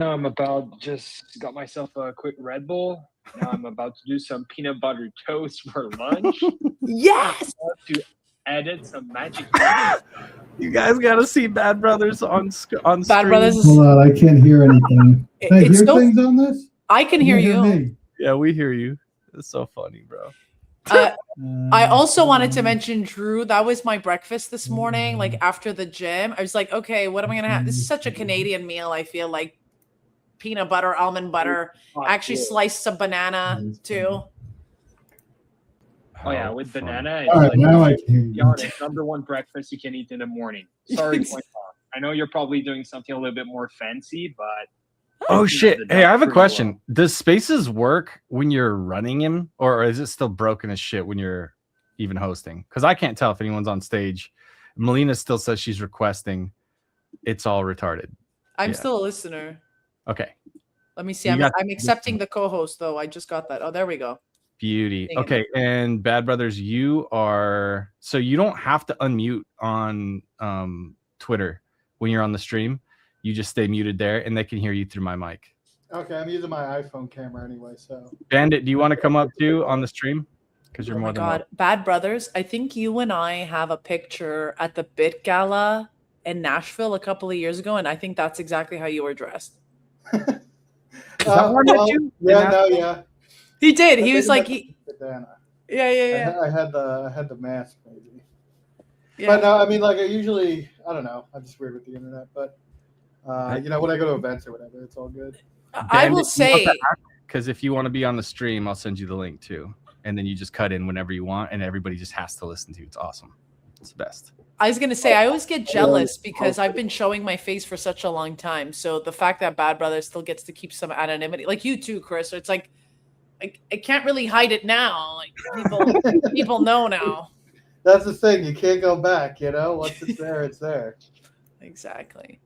Now I'm about just got myself a quick Red Bull. Now I'm about to do some peanut butter toast for lunch. Yes. To edit some magic videos. You guys got to see Bad Brothers on stream. Bad Brothers is. Hold on, I can't hear anything. Can I It's hear so. things on this? I can You hear can't you. me. Yeah, we hear you. It's so funny, bro. I also wanted to mention, Drew, that was my breakfast this morning. Like after the gym, I was like, okay, what am I gonna have? This is such a Canadian meal. I feel like peanut butter, almond butter. Actually, sliced some banana too. Oh yeah, with banana. All right, now I can hear you. The number one breakfast you can eat in the morning. Sorry, I know you're probably doing something a little bit more fancy, but oh shit! Hey, I have a question. Does Spaces work when you're running him, or is it still broken as shit when you're even hosting? Because I can't tell if anyone's on stage. Melina still says she's requesting. It's all retarded. I'm still a listener. Okay. Let me see. I'm accepting the co-host though. I just got that. Oh, there we go. Beauty. Okay, and Bad Brothers, you are so you don't have to unmute on Twitter when you're on the stream. You just stay muted there, and they can hear you through my mic. Okay, I'm using my iPhone camera anyway. So, Bandit, do you want to come up too on the stream? Because you're more than welcome. Bad Brothers. I think you and I have a picture at the Bit Gala in Nashville a couple of years ago, and I think that's exactly how you were dressed. Yeah. He did. He was like, yeah. I had the mask maybe. Yeah. But no, I mean, like I don't know. I'm just weird with the internet, but when I go to events or whatever, it's all good. I will say, because if you want to be on the stream, I'll send you the link too, and then you just cut in whenever you want, and everybody just has to listen to you. It's awesome. It's the best. I was gonna say I always get jealous because I've been showing my face for such a long time. So the fact that Bad Brothers still gets to keep some anonymity, like you too, Chris. So it's like I can't really hide it now. Like people know now. That's the thing. You can't go back. Once it's there, it's there. Exactly.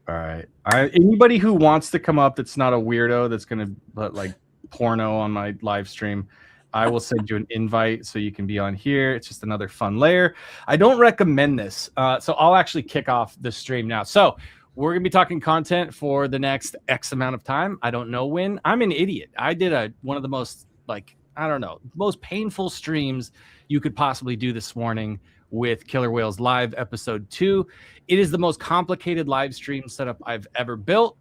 All right. Anybody who wants to come up that's not a weirdo that's gonna put like porno on my live stream, I will send you an invite so you can be on here. It's just another fun layer. I don't recommend this, so I'll actually kick off the stream now. So we're gonna be talking content for the next X amount of time. I don't know when. I'm an idiot. I did one of the most most painful streams you could possibly do this morning with Killer Whales Live episode 2. It is the most complicated live stream setup I've ever built.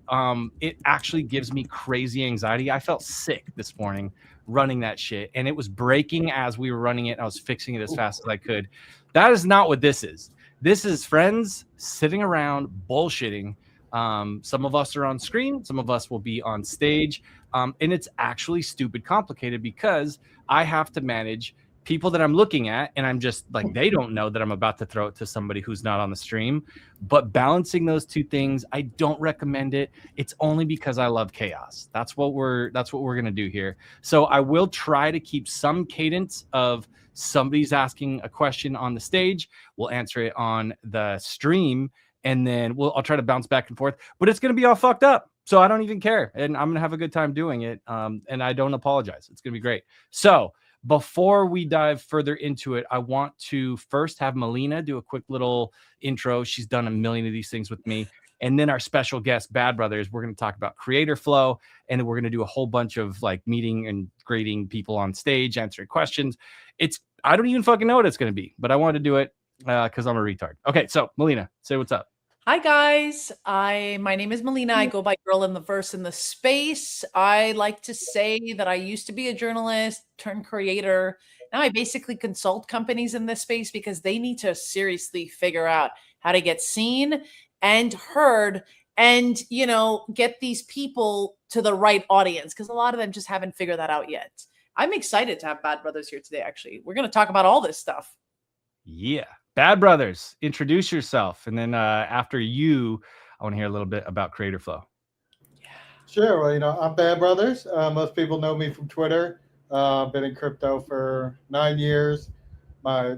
It actually gives me crazy anxiety. I felt sick this morning running that shit, and it was breaking as we were running it, and I was fixing it as fast as I could. That is not what this is. This is friends sitting around bullshitting. Some of us are on screen, some of us will be on stage, and it's actually stupid complicated because I have to manage people that I'm looking at, and I'm just like, they don't know that I'm about to throw it to somebody who's not on the stream. But balancing those two things, I don't recommend it. It's only because I love chaos. That's what we're gonna do here. So I will try to keep some cadence of somebody's asking a question on the stage. We'll answer it on the stream, and then I'll try to bounce back and forth. But it's gonna be all fucked up. So I don't even care, and I'm gonna have a good time doing it. And I don't apologize. It's gonna be great. So before we dive further into it, I want to first have Melina do a quick little intro. She's done a million of these things with me. And then our special guest, Bad Brothers, we're going to talk about Creator Flow. And then we're going to do a whole bunch of like meeting and grading people on stage, answering questions. I don't even fucking know what it's going to be, but I wanted to do it because I'm a retard. Okay, so Melina, say what's up. Hi guys, my name is Melina. I go by Girl in the Verse in the Space. I like to say that I used to be a journalist turned creator. Now I basically consult companies in this space because they need to seriously figure out how to get seen and heard and, get these people to the right audience because a lot of them just haven't figured that out yet. I'm excited to have Bad Brothers here today, actually. We're going to talk about all this stuff. Yeah. Bad Brothers, introduce yourself. And then after you, I want to hear a little bit about Creator Flow. Yeah. Sure. Well, I'm Bad Brothers. Most people know me from Twitter. I've been in crypto for 9 years. My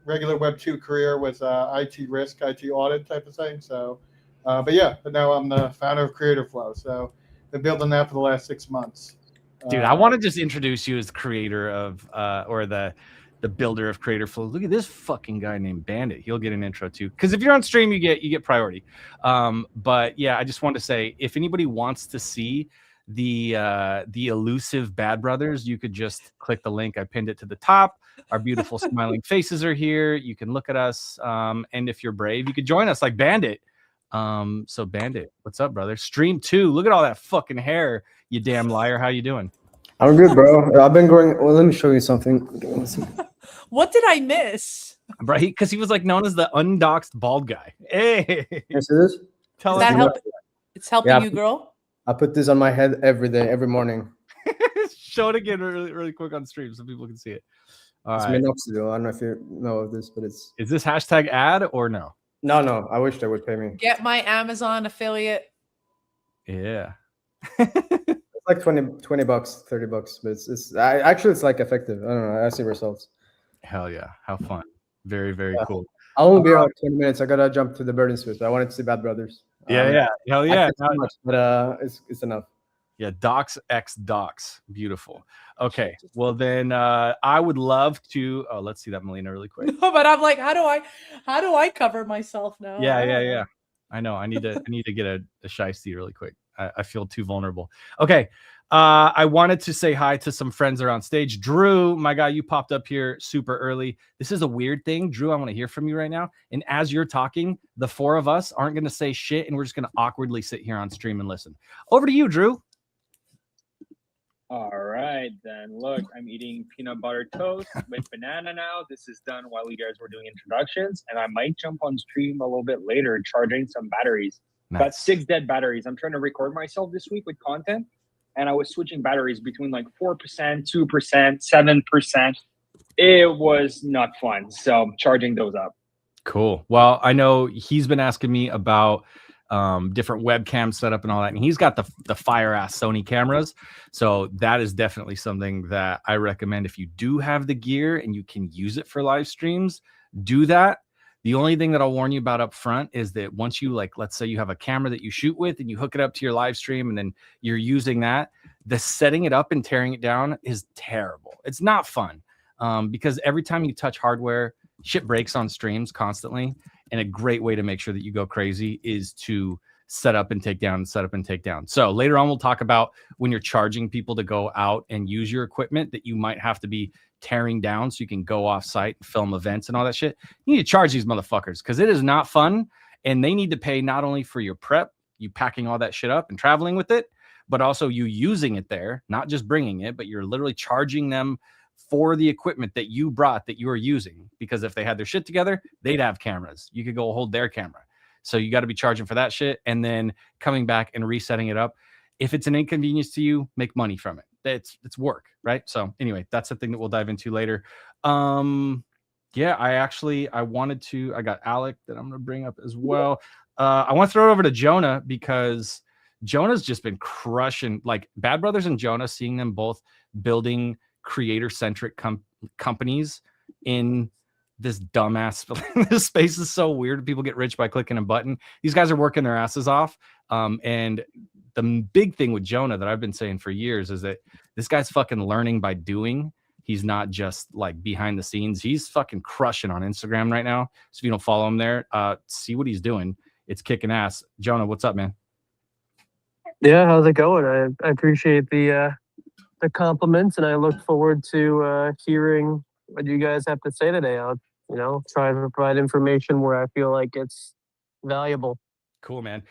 regular Web 2 career was IT risk, IT audit type of thing. So, but now I'm the founder of Creator Flow. So been building that for the last 6 months. Dude, I want to just introduce you as the creator of, or the the builder of Creator Flow. Look at this fucking guy named Bandit. He'll get an intro too. Because if you're on stream, you get priority. But yeah, I just want to say, if anybody wants to see the elusive Bad Brothers, you could just click the link. I pinned it to the top. Our beautiful smiling faces are here. You can look at us. And if you're brave, you could join us like Bandit. So Bandit, what's up, brother? Stream 2. Look at all that fucking hair, you damn liar. How you doing? I'm good, bro. I've been growing. Well, let me show you something. What did I miss? Right, because he was like known as the undoxed bald guy. Hey, You see this? tell Is us. that help? It's helping Yeah. you, girl. I put this on my head every day, every morning. Show it again really quick on stream so people can see it. All It's right. minoxidil. I don't know if you know of this, but it's Is this hashtag ad or no? no. I wish they would pay me. Get my Amazon affiliate. Yeah. It's like 20 bucks, 30 bucks, but actually it's like effective. I don't know. I see results. Hell yeah. How fun. Very, very Yeah. cool. I'll only be around 20 minutes. I gotta jump to the Burden Swift. I wanted to see Bad Brothers. Yeah. Hell I yeah. said too much, but it's enough. Yeah, Docs X Docs. Beautiful. Okay. Well then I would love to let's see that Melina really quick. No, but I'm like, how do I cover myself now? I don't know. Yeah. I know. I need to get a shiesty really quick. I feel too vulnerable. Okay. I wanted to say hi to some friends that are on stage. Drew, my guy, you popped up here super early. This is a weird thing. Drew, I want to hear from you right now. And as you're talking, the four of us aren't going to say shit, and we're just going to awkwardly sit here on stream and listen. Over to you, Drew. All right, then. Look, I'm eating peanut butter toast with banana now. This is done while you guys were doing introductions, and I might jump on stream a little bit later, charging some batteries. Got Nice. 6 dead batteries. I'm trying to record myself this week with content, and I was switching batteries between like 4%, 2%, 7%. It was not fun, so I'm charging those up. Cool. Well, I know he's been asking me about different webcam setup and all that, and he's got the fire ass Sony cameras, so that is definitely something that I recommend. If you do have the gear and you can use it for live streams, do that. The only thing that I'll warn you about up front is that once you, like, let's say you have a camera that you shoot with and you hook it up to your live stream and then you're using that, the setting it up and tearing it down is terrible. It's not fun because every time you touch hardware, shit breaks on streams constantly. And a great way to make sure that you go crazy is to set up and take down, set up and take down. So later on, we'll talk about when you're charging people to go out and use your equipment that you might have to be tearing down so you can go off site and film events and all that shit. You need to charge these motherfuckers because it is not fun. And they need to pay not only for your prep, you packing all that shit up and traveling with it, but also you using it there, not just bringing it, but you're literally charging them for the equipment that you brought that you are using, because if they had their shit together, they'd have cameras. You could go hold their camera. So you got to be charging for that shit and then coming back and resetting it up. If it's an inconvenience to you, make money from it. It's work, right? So anyway, that's something that we'll dive into later. Yeah, I got Alec that I'm going to bring up as well. I want to throw it over to Jonah because Jonah's just been crushing, like Bad Brothers and Jonah, seeing them both building creator-centric companies in this dumbass this space is so weird. People get rich by clicking a button. These guys are working their asses off. And the big thing with Jonah that I've been saying for years is that this guy's fucking learning by doing. He's not just like behind the scenes. He's fucking crushing on Instagram right now. So if you don't follow him there, see what he's doing. It's kicking ass. Jonah, what's up, man? Yeah, how's it going? I appreciate the compliments, and I look forward to hearing what you guys have to say today. I'll, try to provide information where I feel like it's valuable. Cool, man.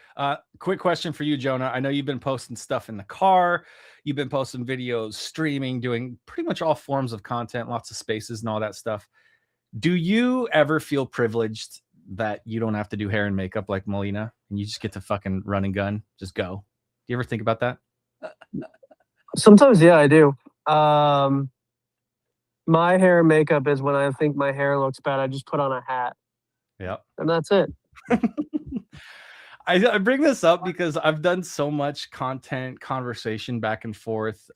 Quick question for you, Jonah. I know you've been posting stuff in the car. You've been posting videos, streaming, doing pretty much all forms of content, lots of spaces and all that stuff. Do you ever feel privileged that you don't have to do hair and makeup like Melina and you just get to fucking run and gun, just go? Do you ever think about that? Sometimes, yeah, I do. My hair and makeup is when I think my hair looks bad, I just put on a hat. Yep. And that's it. I bring this up because I've done so much content conversation back and forth.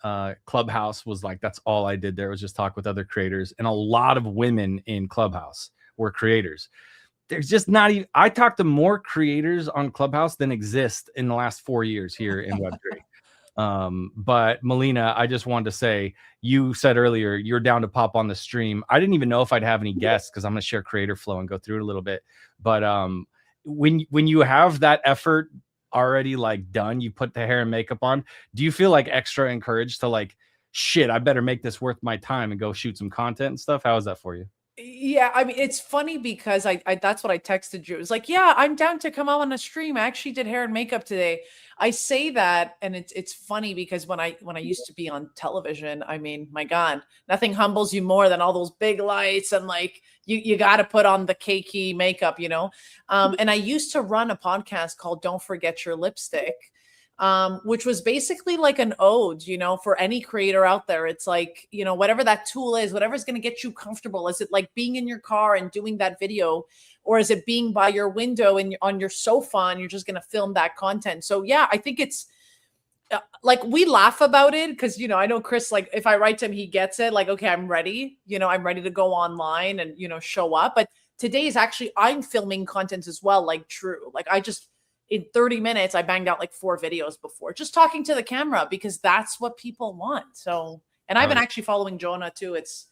Clubhouse was like, that's all I did there was just talk with other creators. And a lot of women in Clubhouse were creators. There's just not even, I talked to more creators on Clubhouse than exist in the last 4 years here in Web3. But Melina, I just wanted to say, you said earlier you're down to pop on the stream. I didn't even know if I'd have any guests because I'm gonna share creator flow and go through it a little bit. But when you have that effort already like done, you put the hair and makeup on, do you feel like extra encouraged to like, shit, I better make this worth my time and go shoot some content and stuff? How is that for you? Yeah, I mean, it's funny because I that's what I texted you. It was like, yeah, I'm down to come out on a stream. I actually did hair and makeup today. I say that, and it's funny because when I used to be on television, I mean, my God, nothing humbles you more than all those big lights and like you got to put on the cakey makeup, you know. And I used to run a podcast called Don't Forget Your Lipstick. Which was basically like an ode, you know, for any creator out there. It's like, you know, whatever that tool is, whatever's going to get you comfortable. Is it like being in your car and doing that video, or is it being by your window and on your sofa and you're just going to film that content? So yeah, I think it's like we laugh about it because, you know, I know Chris, like if I write to him, he gets it. Like, okay, I'm ready. You know, I'm ready to go online and, you know, show up. But today is actually, I'm filming content as well, like Drew. Like I just, in 30 minutes, I banged out like 4 videos before just talking to the camera because that's what people want. So, and I've been actually following Jonah too. It's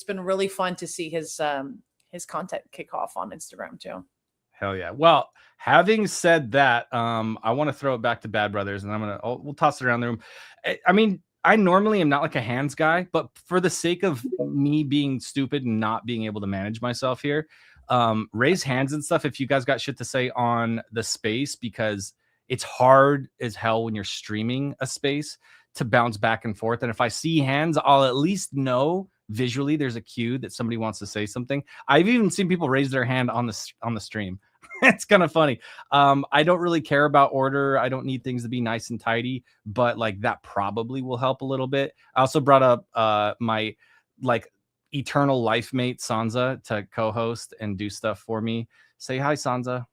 been really fun to see his content kick off on Instagram too. Hell yeah. Well, having said that, I want to throw it back to Bad Brothers and we'll toss it around the room. I mean, I normally am not like a hands guy, but for the sake of me being stupid and not being able to manage myself here, raise hands and stuff if you guys got shit to say on the space, because it's hard as hell when you're streaming a space to bounce back and forth. And if I see hands, I'll at least know visually there's a cue that somebody wants to say something. I've even seen people raise their hand on the stream. It's kind of funny. I don't really care about order. I don't need things to be nice and tidy, but like that probably will help a little bit. I also brought up my like eternal life mate Sansa to co-host and do stuff for me. Say hi, Sansa.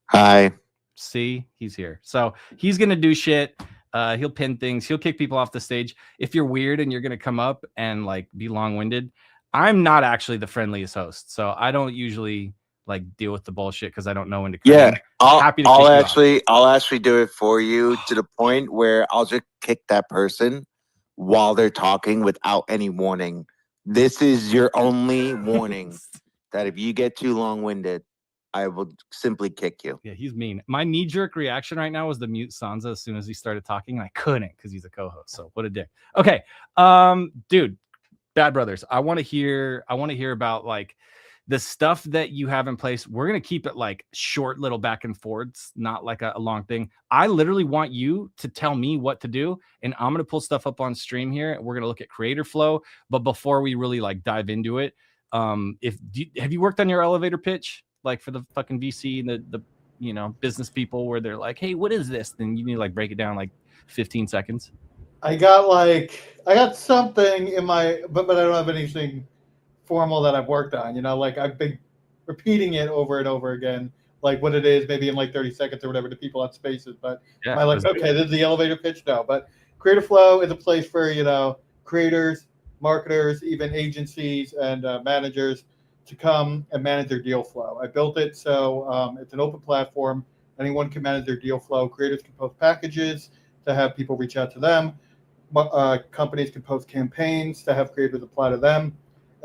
Hi. See, he's here. So he's gonna do shit. He'll pin things. He'll kick people off the stage. If you're weird and you're gonna come up and like be long-winded, I'm not actually the friendliest host, so I don't usually like deal with the bullshit because I don't know when to come in. I'll actually do it for you to the point where I'll just kick that person while they're talking without any warning. This is your only warning that if you get too long-winded, I will simply kick you. Yeah, he's mean. My knee-jerk reaction right now was to mute Sansa as soon as he started talking, and I couldn't because he's a co-host. So what a dick. Okay, dude, Bad Brothers. I want to hear about like the stuff that you have in place. We're gonna keep it like short, little back and forths, not like a long thing. I literally want you to tell me what to do, and I'm gonna pull stuff up on stream here. We're gonna look at creator flow, but before we really like dive into it, have you worked on your elevator pitch? Like for the fucking VC and the you know business people where they're like, hey, what is this? Then you need to like break it down like 15 seconds. I got something in my, but I don't have anything formal that I've worked on. You know, like I've been repeating it over and over again, like what it is, maybe in like 30 seconds or whatever to people on Spaces. But yeah, am I like, okay, this is the elevator pitch? No, but Creator Flow is a place for, you know, creators, marketers, even agencies and managers to come and manage their deal flow. I built it so it's an open platform. Anyone can manage their deal flow. Creators can post packages to have people reach out to them. Companies can post campaigns to have creators apply to them.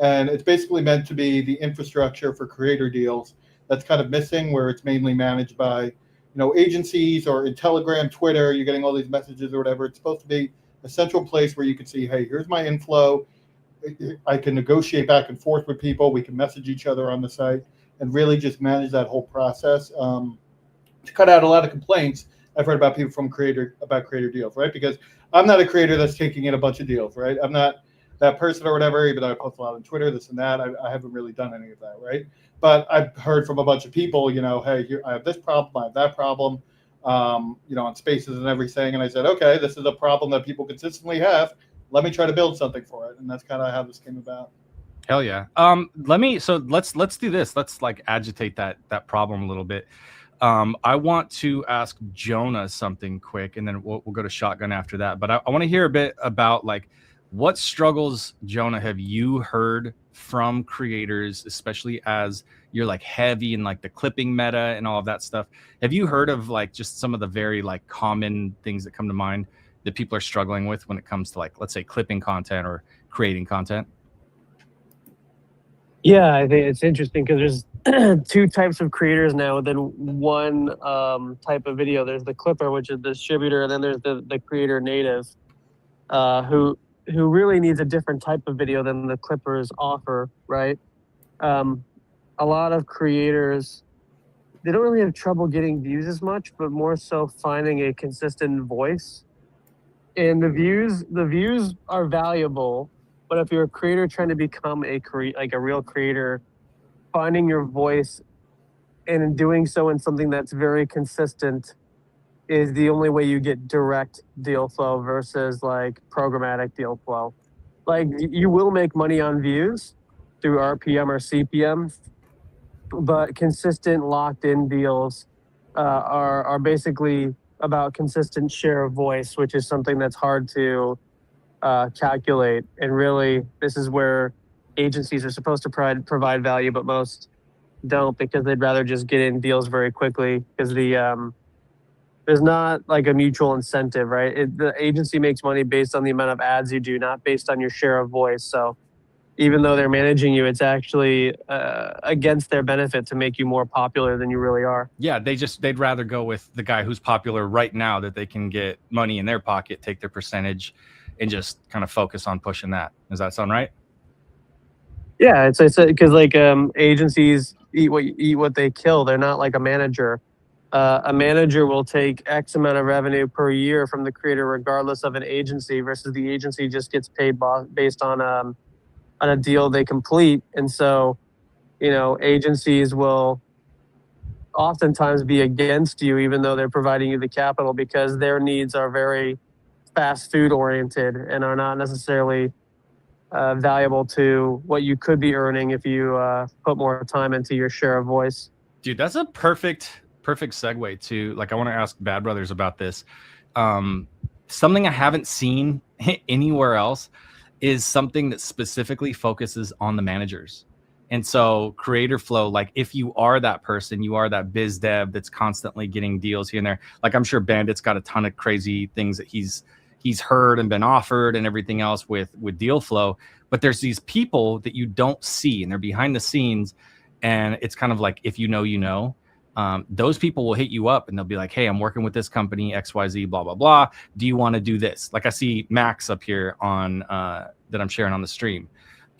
And it's basically meant to be the infrastructure for creator deals that's kind of missing, where it's mainly managed by, you know, agencies or in Telegram, Twitter, you're getting all these messages or whatever. It's supposed to be a central place where you can see, hey, here's my inflow. I can negotiate back and forth with people. We can message each other on the site and really just manage that whole process to cut out a lot of complaints I've heard about people from creator deals, right? Because I'm not a creator that's taking in a bunch of deals, right? I'm not that person or whatever, even though I post a lot on Twitter, this and that. I haven't really done any of that, right? But I've heard from a bunch of people, you know, hey, I have this problem, I have that problem, you know, on Spaces and everything. And I said, okay, this is a problem that people consistently have. Let me try to build something for it. And that's kind of how this came about. Hell yeah. Let's do this. Let's like agitate that problem a little bit. I want to ask Jonah something quick, and then we'll go to Shotgun after that. But I want to hear a bit about like What struggles, Jonah, have you heard from creators, especially as you're like heavy in like the clipping meta and all of that stuff? Have you heard of like just some of the very like common things that come to mind that people are struggling with when it comes to like, let's say, clipping content or creating content? Yeah, I think it's interesting because there's two types of creators now within one type of video. There's the clipper, which is the distributor, and then there's the creator native, who really needs a different type of video than the clippers offer, right? A lot of creators, they don't really have trouble getting views as much, but more so finding a consistent voice. And the views are valuable, but if you're a creator trying to become a real creator, finding your voice and in doing so in something that's very consistent is the only way you get direct deal flow versus like programmatic deal flow. Like you will make money on views through RPM or CPM, but consistent locked in deals are basically about consistent share of voice, which is something that's hard to calculate. And really, this is where agencies are supposed to provide value, but most don't because they'd rather just get in deals very quickly because there's not like a mutual incentive, right? The agency makes money based on the amount of ads you do, not based on your share of voice. So even though they're managing you, it's actually against their benefit to make you more popular than you really are. Yeah, they'd rather go with the guy who's popular right now that they can get money in their pocket, take their percentage, and just kind of focus on pushing that. Does that sound right? Yeah, it's because like agencies eat what they kill. They're not like a manager. A manager will take X amount of revenue per year from the creator, regardless of an agency, versus the agency just gets paid based on a deal they complete. And so, agencies will oftentimes be against you, even though they're providing you the capital, because their needs are very fast food oriented and are not necessarily valuable to what you could be earning if you put more time into your share of voice. Dude, that's a perfect segue to, like, I want to ask Bad Brothers about this. Something I haven't seen anywhere else is something that specifically focuses on the managers. And so creator flow, like if you are that person, you are that biz dev that's constantly getting deals here and there. Like I'm sure Bandit's got a ton of crazy things that he's heard and been offered and everything else with deal flow. But there's these people that you don't see and they're behind the scenes. And it's kind of like, if you know, those people will hit you up and they'll be like, hey, I'm working with this company, XYZ, blah, blah, blah. Do you want to do this? Like I see Max up here on that I'm sharing on the stream.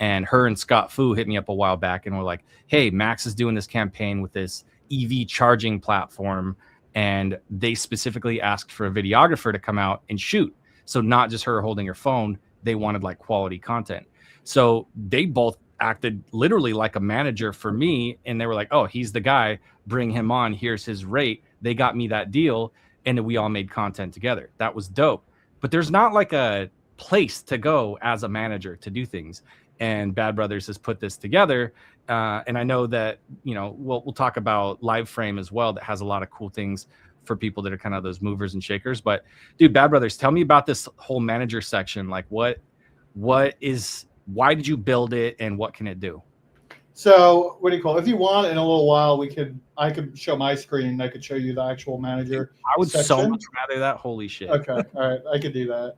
And her and Scott Fu hit me up a while back and were like, hey, Max is doing this campaign with this EV charging platform. And they specifically asked for a videographer to come out and shoot. So not just her holding her phone, they wanted like quality content. So they both acted literally like a manager for me. And they were like, oh, he's the guy, bring him on. Here's his rate. They got me that deal. And then we all made content together. That was dope. But there's not like a place to go as a manager to do things. And Bad Brothers has put this together. And I know that, we'll talk about Live Frame as well. That has a lot of cool things for people that are kind of those movers and shakers. But dude, Bad Brothers, tell me about this whole manager section. Like why did you build it and what can it do? So what do you call it? If you want, in a little while, I could show my screen. I could show you the actual manager. I would section. so much rather that. Holy shit. Okay. All right. I could do that.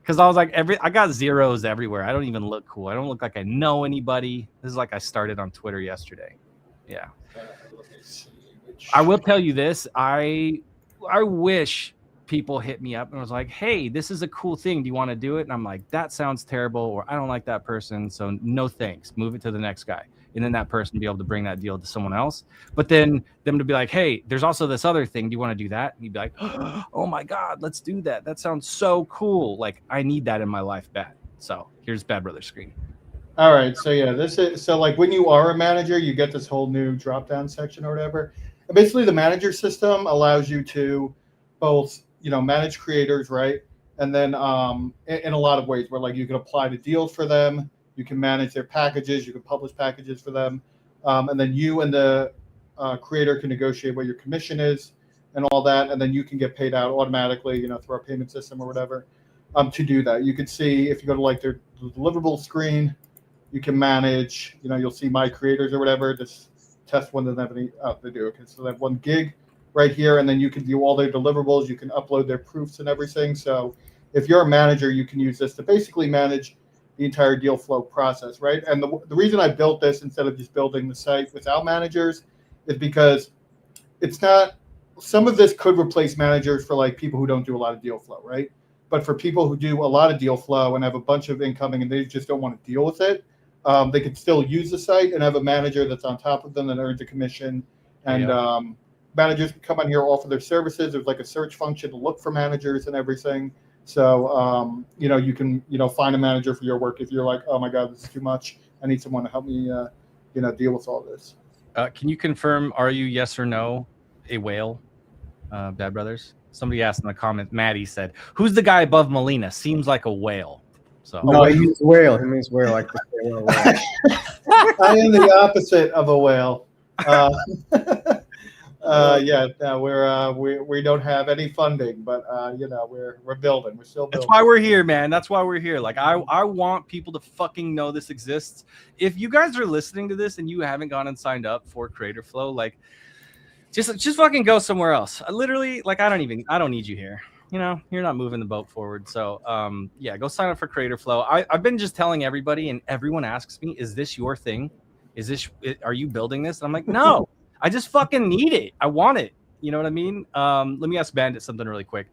Because I was like, I got zeros everywhere. I don't even look cool. I don't look like I know anybody. This is like I started on Twitter yesterday. Yeah. I will tell you this. I wish people hit me up and was like, hey, this is a cool thing. Do you want to do it? And I'm like, that sounds terrible, or I don't like that person. So no thanks. Move it to the next guy. And then that person be able to bring that deal to someone else. But then them to be like, hey, there's also this other thing. Do you want to do that? And you'd be like, oh my God, let's do that. That sounds so cool. Like I need that in my life bad. So here's Bad Brother's screen. All right. So yeah, like when you are a manager, you get this whole new drop-down section or whatever. And basically the manager system allows you to both, manage creators, right? And then in a lot of ways where like you can apply to deals for them. You can manage their packages. You can publish packages for them. And then you and the creator can negotiate what your commission is and all that. And then you can get paid out automatically, through our payment system or whatever. to do that. You could see if you go to like their deliverable screen, you can manage. You'll see my creators or whatever. This test one doesn't have any. They do. Okay, so they have 1 gig right here, and then you can view all their deliverables. You can upload their proofs and everything. So if you're a manager, you can use this to basically manage the entire deal flow process, right? And the reason I built this instead of just building the site without managers is because it's not. Some of this could replace managers for like people who don't do a lot of deal flow, right? But for people who do a lot of deal flow and have a bunch of incoming and they just don't want to deal with it, they could still use the site and have a manager that's on top of them that earns a commission. And managers can come on here, offer their services. There's like a search function to look for managers and everything. So, you can, find a manager for your work if you're like, oh my God, this is too much. I need someone to help me, deal with all this. Can you confirm, are you yes or no a whale, Bad Brothers? Somebody asked in the comments, Maddie said, who's the guy above Molina? Seems like a whale. So No, he means whale. He means whale, like the whale. I am the opposite of a whale. We don't have any funding, but we're building. We're still building. That's why we're here, man. That's why we're here. Like I want people to fucking know this exists. If you guys are listening to this and you haven't gone and signed up for Creator Flow, like just fucking go somewhere else. I literally, like, I don't need you here. You're not moving the boat forward. So go sign up for Creator Flow. I've been just telling everybody, and everyone asks me, is this your thing? Are you building this? And I'm like, no. I just fucking need it. I want it. You know what I mean? Let me ask Bandit something really quick.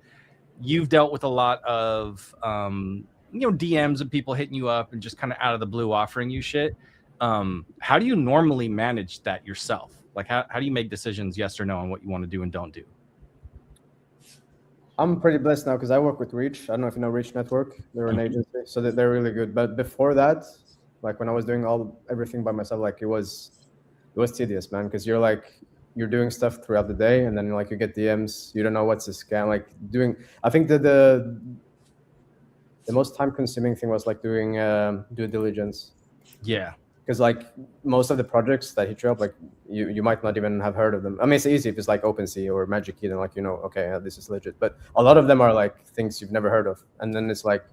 You've dealt with a lot of, DMs and people hitting you up and just kind of out of the blue offering you shit. How do you normally manage that yourself? Like, how do you make decisions, yes or no, on what you want to do and don't do? I'm pretty blessed now because I work with Reach. I don't know if you know Reach Network. They're an agency, so they're really good. But before that, like when I was doing everything by myself, like it was tedious, man, because you're doing stuff throughout the day and then like you get DMs, you don't know what's a scam. Like I think that the most time consuming thing was like doing due diligence. Yeah. Because like most of the projects that hit you up, like you might not even have heard of them. I mean, it's easy if it's like OpenSea or Magic Key, then like, okay, this is legit. But a lot of them are like things you've never heard of. And then it's like,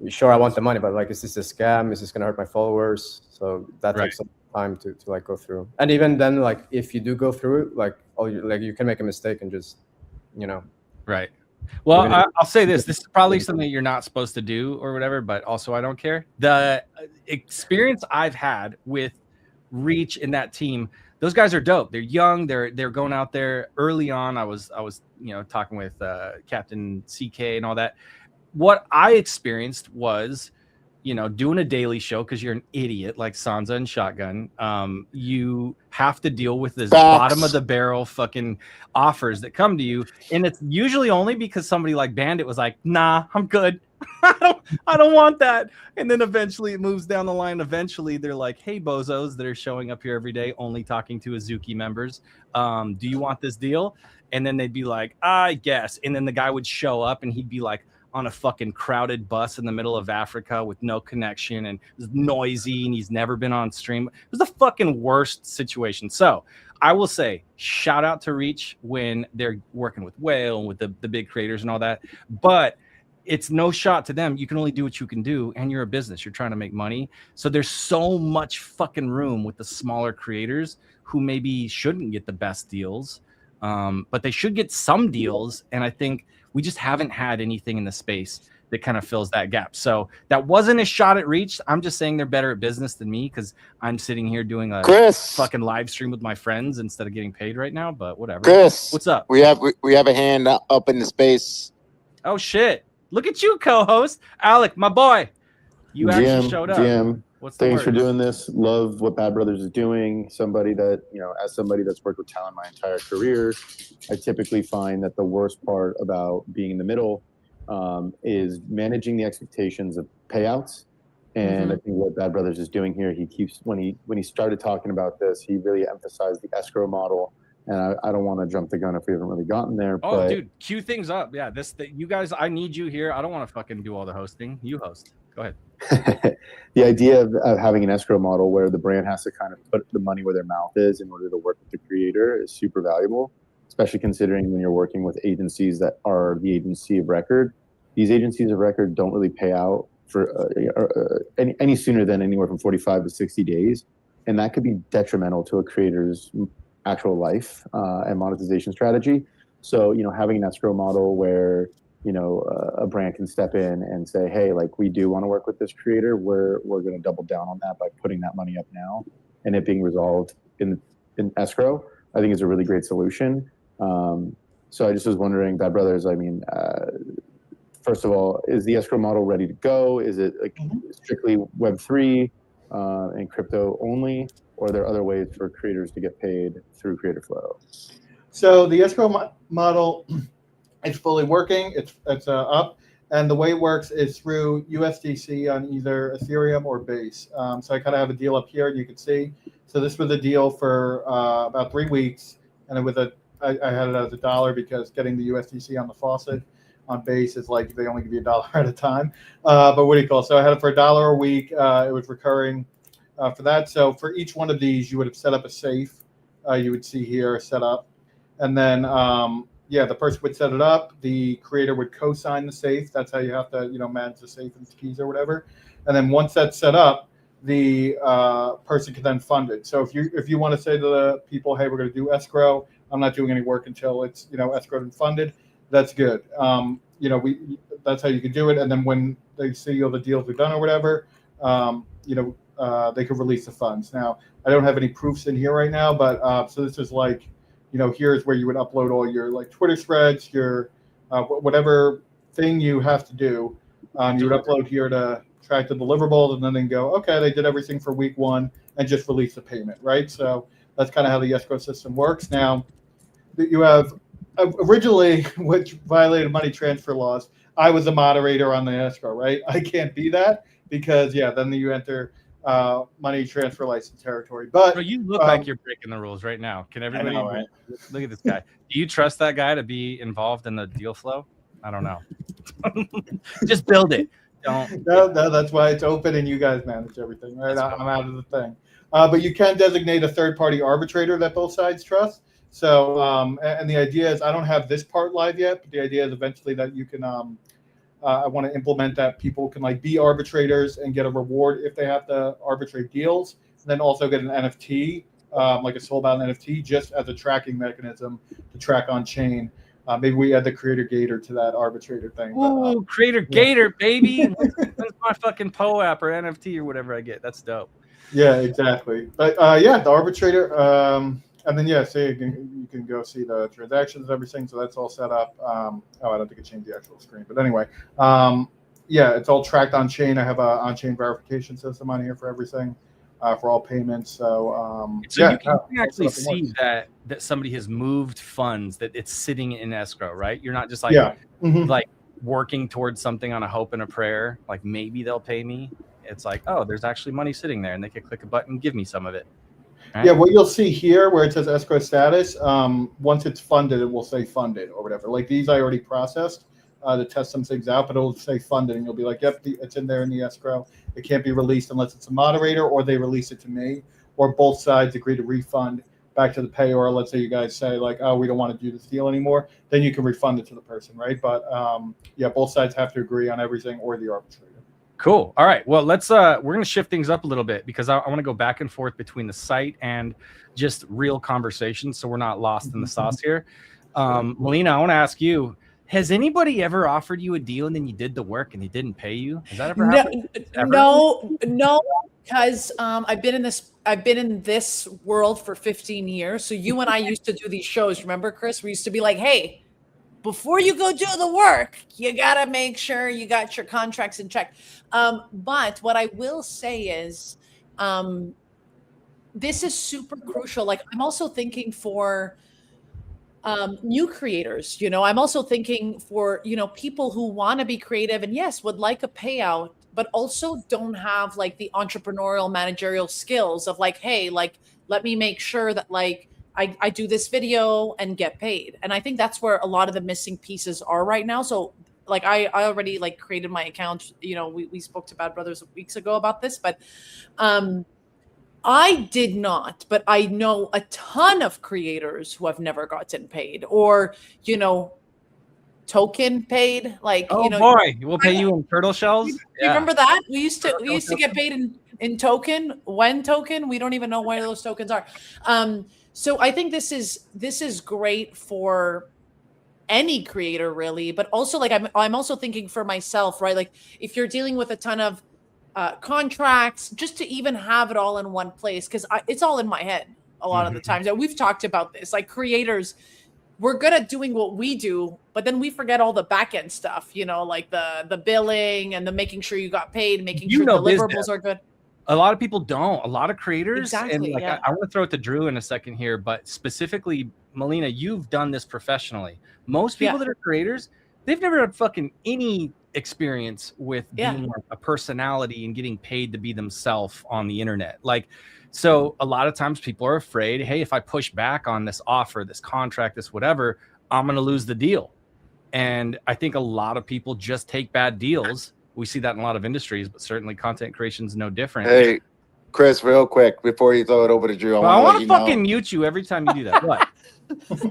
sure, I want the money, but like, is this a scam? Is this going to hurt my followers? So that takes some time to like go through. And even then, like if you do go through it, like you can make a mistake and just, Right. Well, I'll say this is probably something you're not supposed to do or whatever, but also I don't care. The experience I've had with Reach in that team, those guys are dope. They're young. They're going out there early on. I was talking with Captain CK and all that. What I experienced was, doing a daily show because you're an idiot like Sansa and Shotgun. You have to deal with this bottom of the barrel fucking offers that come to you, and it's usually only because somebody like Bandit was like, "Nah, I'm good. I don't want that." And then eventually it moves down the line. Eventually they're like, "Hey, bozos that are showing up here every day, only talking to Azuki members. Do you want this deal?" And then they'd be like, "I guess." And then the guy would show up and he'd be like on a fucking crowded bus in the middle of Africa with no connection and it was noisy and he's never been on stream. It was the fucking worst situation. So I will say, shout out to Reach when they're working with Whale and with the big creators and all that. But it's no shot to them. You can only do what you can do, and you're a business. You're trying to make money. So there's so much fucking room with the smaller creators who maybe shouldn't get the best deals, but they should get some deals. And I think we just haven't had anything in the space that kind of fills that gap. So that wasn't a shot at Reach. I'm just saying they're better at business than me because I'm sitting here doing a fucking live stream with my friends instead of getting paid right now. But whatever. Chris, what's up? We have a hand up in the space. Oh shit! Look at you, co-host Alec, my boy. You actually showed up. GM, what's the thanks word? for doing this. Love what Bad Brothers is doing. Somebody that, as somebody that's worked with talent my entire career, I typically find that the worst part about being in the middle is managing the expectations of payouts. And I think what Bad Brothers is doing here, he keeps, when he started talking about this, he really emphasized the escrow model. And I don't want to jump the gun if we haven't really gotten there. Oh, but dude, cue things up. Yeah, you guys, I need you here. I don't want to fucking do all the hosting. You host. Go ahead. The idea of having an escrow model where the brand has to kind of put the money where their mouth is in order to work with the creator is super valuable, especially considering when you're working with agencies that are the agency of record. these agencies of record don't really pay out for any sooner than anywhere from 45 to 60 days. And that could be detrimental to a creator's actual life and monetization strategy. So, having an escrow model where, a brand can step in and say, hey, like, we do want to work with this creator. We're going to double down on that by putting that money up now and it being resolved in escrow, I think is a really great solution. So I just was wondering, Bad Brothers, I mean, first of all, is the escrow model ready to go? Is it like strictly Web3 and crypto only, or are there other ways for creators to get paid through Creator Flow? So the escrow model is fully working. It's up, and the way it works is through USDC on either Ethereum or Base. So I kind of have a deal up here, and you can see. So this was a deal for about 3 weeks, and I had it as $1 because getting the USDC on the faucet on Base is like they only give you $1 at a time. But what do you call it? So I had it for $1 a week. It was recurring for that. So for each one of these, you would have set up a safe. You would see here set up, and then the person would set it up. The creator would co-sign the safe. That's how you have to manage the safe and its keys or whatever. And then once that's set up, the person can then fund it. So if you want to say to the people, hey, we're going to do escrow, I'm not doing any work until it's escrowed and funded, that's good. That's how you can do it. And then when they see all the deals are done or whatever, they can release the funds. Now, I don't have any proofs in here right now, but so this is like, here's where you would upload all your like Twitter threads, your whatever thing you have to do. You would upload here to track the deliverables, and then they go, okay, they did everything for week 1 and just release the payment, right? So that's kind of how the escrow system works. Now, you have originally, which violated money transfer laws, I was a moderator on the escrow, right? I can't be that because, then you enter money transfer license territory. But Bro, you look like you're breaking the rules right now. Can everybody right? Look at this guy? Do you trust that guy to be involved in the deal flow? I don't know. Just build it. No, that's why it's open and you guys manage everything, right? I'm out of the thing. But you can designate a third-party arbitrator that both sides trust. So, and the idea is, I don't have this part live yet, but the idea is eventually that you can, I want to implement that people can like be arbitrators and get a reward if they have to arbitrate deals, and then also get an NFT, like a soul-bound NFT, just as a tracking mechanism to track on chain. Maybe we add the Creator Gator to that arbitrator thing. Ooh, Creator Gator, baby. That's my fucking PO app or NFT or whatever I get. That's dope. Yeah, exactly. But the arbitrator, and then so you can go see the transactions and everything. So that's all set up. I don't think it changed the actual screen, but anyway, it's all tracked on chain. I have a on-chain verification system on here for everything. For all payments. So you can actually see that somebody has moved funds, that it's sitting in escrow, right? You're not just like like working towards something on a hope and a prayer, like maybe they'll pay me. It's like, oh, there's actually money sitting there, and they can click a button and give me some of it. Right? Yeah, what you'll see here where it says escrow status, once it's funded, it will say funded or whatever. Like these I already processed to test some things out, but it'll say funded, and you'll be like, yep, it's in there in the escrow. It can't be released unless it's a moderator or they release it to me, or both sides agree to refund back to the payer. Let's say you guys say like, oh, we don't want to do this deal anymore. Then you can refund it to the person, right? But both sides have to agree on everything or the arbitrator. Cool. All right. Well, let's we're going to shift things up a little bit because I want to go back and forth between the site and just real conversations, so we're not lost in the sauce here. Melina, I want to ask you, has anybody ever offered you a deal and then you did the work and they didn't pay you? Has that ever happened? No, because I've been in this world for 15 years. So you and I used to do these shows. Remember, Chris? We used to be like, hey, before you go do the work, you got to make sure you got your contracts in check. But what I will say is this is super crucial. Like, I'm also thinking for new creators, I'm also thinking for, people who want to be creative and yes, would like a payout, but also don't have like the entrepreneurial managerial skills of like, hey, like, let me make sure that like, I do this video and get paid. And I think that's where a lot of the missing pieces are right now. So like, I already like created my account, we spoke to Bad Brothers weeks ago about this, but, I did not, but I know a ton of creators who have never gotten paid or, token paid. Like, Oh you know, boy, we'll pay you in turtle shells. you remember that? We used to get paid in token. When token? We don't even know where those tokens are. So I think this is great for any creator, really, but also like I'm also thinking for myself, right? Like if you're dealing with a ton of contracts, just to even have it all in one place, because it's all in my head a lot of the times. And we've talked about this, like creators, we're good at doing what we do, but then we forget all the back end stuff, you know, like the billing and the making sure you got paid, making sure deliverables are good. A lot of people don't. A lot of creators, Exactly, and like yeah. I want to throw it to Drew in a second here, but specifically, Melina, you've done this professionally. Most people that are creators, they've never had fucking any experience with being a personality and getting paid to be themselves on the internet. Like, so a lot of times people are afraid, hey, if I push back on this offer, this contract, this whatever, I'm going to lose the deal. And I think a lot of people just take bad deals. We see that in a lot of industries, but certainly content creation is no different. Hey, Chris, real quick before you throw it over to Drew, I want to fucking mute you every time you do that. What?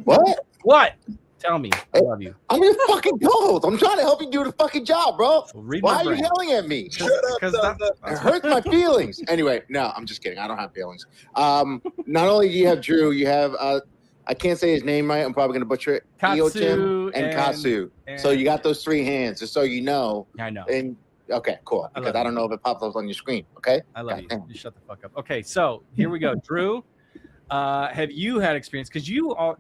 What? What? Tell me. I love you. I'm your fucking co-host. I'm trying to help you do the fucking job, bro. Read Why my are you brain. yelling at me? Because It hurts my feelings. Anyway, no, I'm just kidding. I don't have feelings. Not only do you have Drew, you have I can't say his name right. I'm probably gonna butcher it. Katsu and Katsu. So you got those three hands, just so you know. I know. And okay, cool. Because I don't know if it pops up on your screen. Okay. I love you. You shut the fuck up. Okay, so here we go, Drew. Have you had experience? Because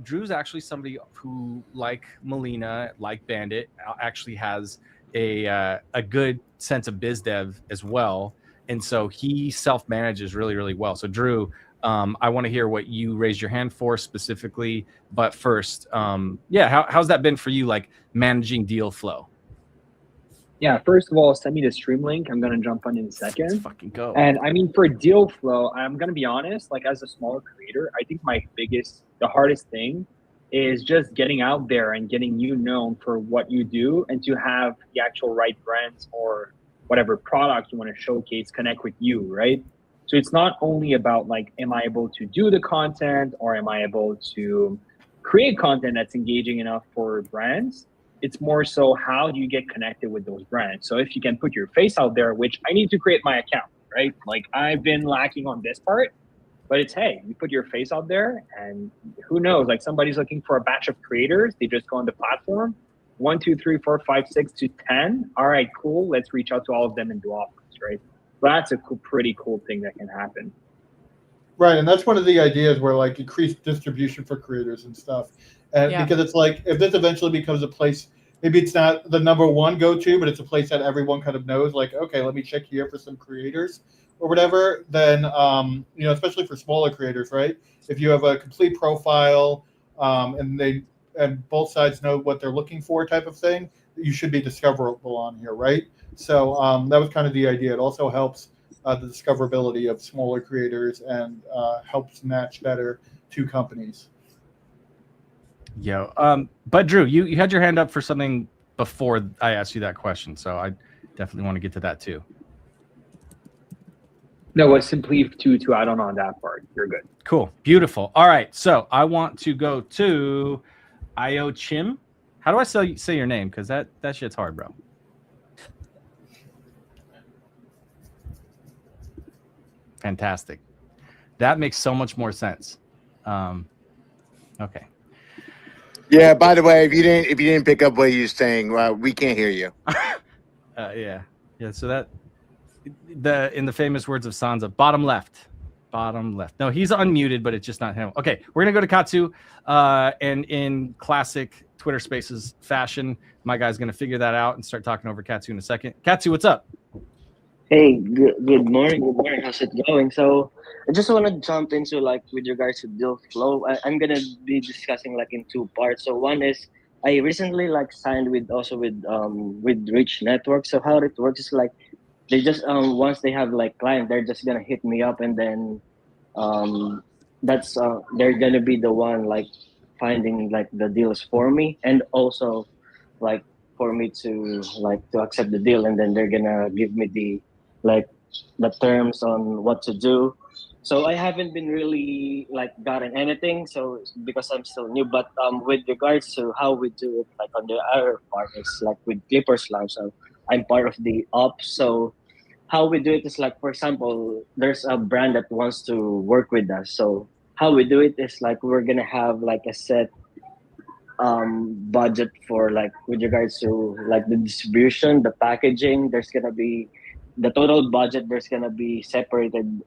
Drew's actually somebody who, like Melina, like Bandit, actually has a good sense of biz dev as well, and so he self manages really, really well. So Drew, I want to hear what you raised your hand for specifically. But first, how's that been for you, like managing deal flow? Yeah, first of all, send me the stream link. I'm gonna jump on in a second. Let's fucking go. And I mean, for deal flow, I'm gonna be honest. Like as a smaller creator, I think the hardest thing is just getting out there and getting you known for what you do, and to have the actual right brands or whatever product you want to showcase connect with you, right? So it's not only about like, am I able to do the content, or am I able to create content that's engaging enough for brands? It's more so, how do you get connected with those brands? So if you can put your face out there, which I need to create my account, right? Like I've been lacking on this part, but it's, hey, you put your face out there and who knows, like somebody's looking for a batch of creators. They just go on the platform, 1, 2, 3, 4, 5, 6 to 10. All right, cool. Let's reach out to all of them and do offers, right? So that's a pretty cool thing that can happen. Right, and that's one of the ideas where like increased distribution for creators and stuff. And because it's like, if this eventually becomes a place, maybe it's not the number one go-to, but it's a place that everyone kind of knows, like, okay, let me check here for some creators or whatever, then, especially for smaller creators, right? If you have a complete profile and both sides know what they're looking for type of thing, you should be discoverable on here, right? So that was kind of the idea. It also helps the discoverability of smaller creators and helps match better to companies. But Drew, you had your hand up for something before I asked you that question, so I definitely want to get to that too. No, it was simply to add on that part. You're good. Cool, beautiful. All right, so I want to go to Io Chim. How do I say your name? Because that shit's hard, bro. Fantastic. That makes so much more sense. Okay. Yeah. By the way, if you didn't pick up what he was saying, we can't hear you. Yeah. So that in the famous words of Sansa, bottom left. No, he's unmuted, but it's just not him. Okay, we're gonna go to Katsu, and in classic Twitter Spaces fashion, my guy's gonna figure that out and start talking over Katsu in a second. Katsu, what's up? Hey, good morning. Good morning. How's it going? So I just want to jump into like with regards to deal flow. I'm gonna be discussing like in two parts. So one is I recently like signed with Rich Network. So how it works is like they just once they have like client, they're just gonna hit me up, and then they're gonna be the one like finding like the deals for me, and also like for me to accept the deal, and then they're gonna give me the terms on what to do So I haven't been really like gotten anything. So because I'm still new, but with regards to how we do it, like on the other part is like with Clippers Lounge. So I'm part of the ops. So how we do it is like, for example, there's a brand that wants to work with us. So how we do it is like we're gonna have like a set budget for like with regards to like the distribution, the packaging. There's gonna be the total budget. There's gonna be separated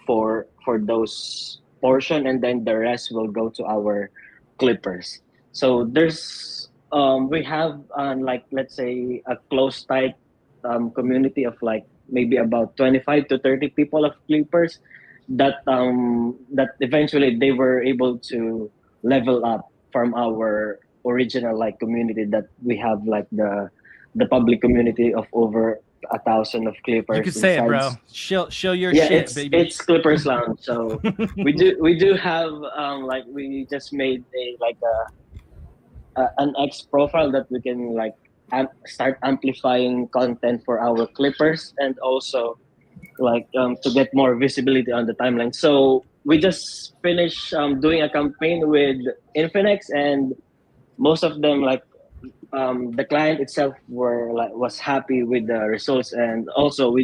for those portion, and then the rest will go to our clippers. So there's we have like let's say a close tight community of like maybe about 25 to 30 people of clippers that eventually they were able to level up from our original like community that we have like the public community of over 1,000 of clippers. You can say it, bro. Besides- Show your yeah, shit, it's baby. it's Clippers Lounge. So we do have like we just made a like an X profile that we can like start amplifying content for our Clippers, and also like to get more visibility on the timeline. So we just finished doing a campaign with Infinex, and most of them like the client itself was happy with the results. And also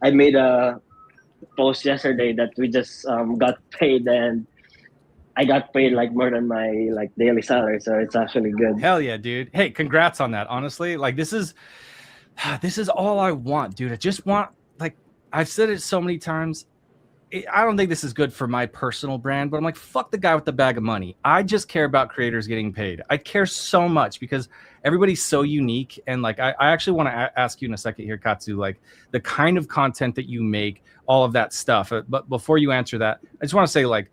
I made a post yesterday that we just got paid, and I got paid like more than my like daily salary, so it's actually good. Hell yeah, dude. Hey, congrats on that. Honestly, like this is all I want, dude. I just want, like, I've said it so many times. I don't think this is good for my personal brand, but I'm like, fuck the guy with the bag of money. I just care about creators getting paid. I care so much because everybody's so unique. And like, I actually want to ask you in a second here, Katsu, like the kind of content that you make, all of that stuff. But before you answer that, I just want to say, like,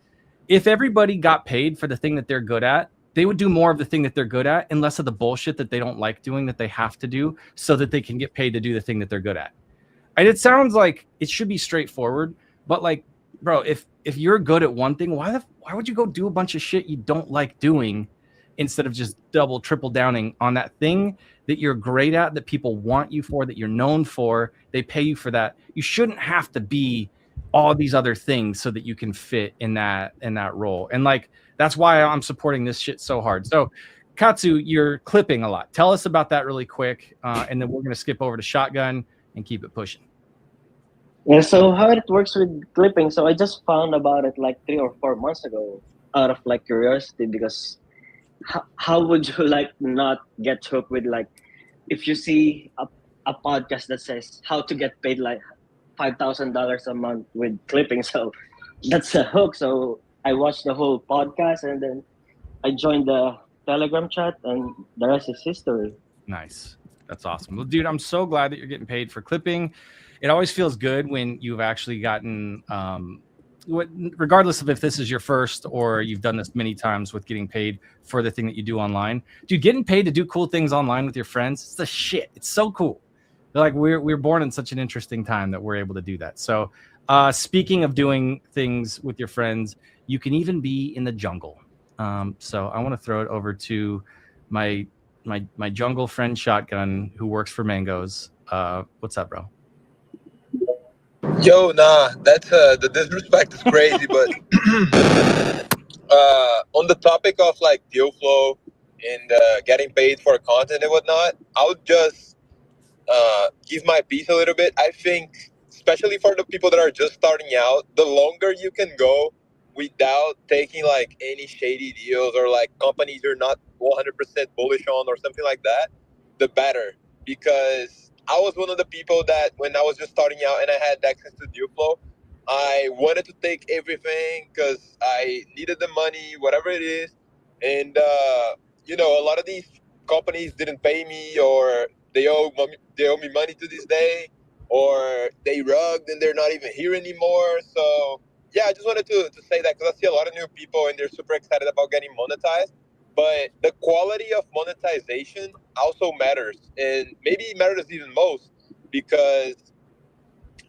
if everybody got paid for the thing that they're good at, they would do more of the thing that they're good at and less of the bullshit that they don't like doing that they have to do so that they can get paid to do the thing that they're good at. And it sounds like it should be straightforward, but like, bro, if you're good at one thing, why would you go do a bunch of shit you don't like doing instead of just double, triple downing on that thing that you're great at, that people want you for, that you're known for, they pay you for that. You shouldn't have to be all these other things so that you can fit in that role. And like, that's why I'm supporting this shit so hard. So Katsu, you're clipping a lot. Tell us about that really quick. And then we're going to skip over to Shotgun and keep it pushing. Yeah, so how it works with clipping. So I just found about it like 3 or 4 months ago out of like curiosity, because how would you like not get hooked with like, if you see a podcast that says how to get paid like $5,000 a month with clipping. So that's a hook. So I watched the whole podcast, and then I joined the Telegram chat, and the rest is history. Nice. That's awesome. Well, dude, I'm so glad that you're getting paid for clipping. It always feels good when you've actually gotten, regardless of if this is your first or you've done this many times with getting paid for the thing that you do online. Dude, getting paid to do cool things online with your friends, it's the shit. It's so cool. Like we're born in such an interesting time that we're able to do that. So speaking of doing things with your friends, you can even be in the jungle. So I want to throw it over to my jungle friend Shotgun, who works for Mangoes. What's up, bro? Yo, nah, that's the disrespect is crazy, but on the topic of like deal flow and getting paid for content and whatnot, I would just give my piece a little bit. I think, especially for the people that are just starting out, the longer you can go without taking like any shady deals or like companies you're not 100% bullish on or something like that, the better. Because I was one of the people that when I was just starting out and I had access to deal flow, I wanted to take everything because I needed the money, whatever it is. And, you know, a lot of these companies didn't pay me, or they owe me money to this day, or they rugged and they're not even here anymore. So, yeah, I just wanted to say that because I see a lot of new people and they're super excited about getting monetized. But the quality of monetization also matters, and maybe it matters even most, because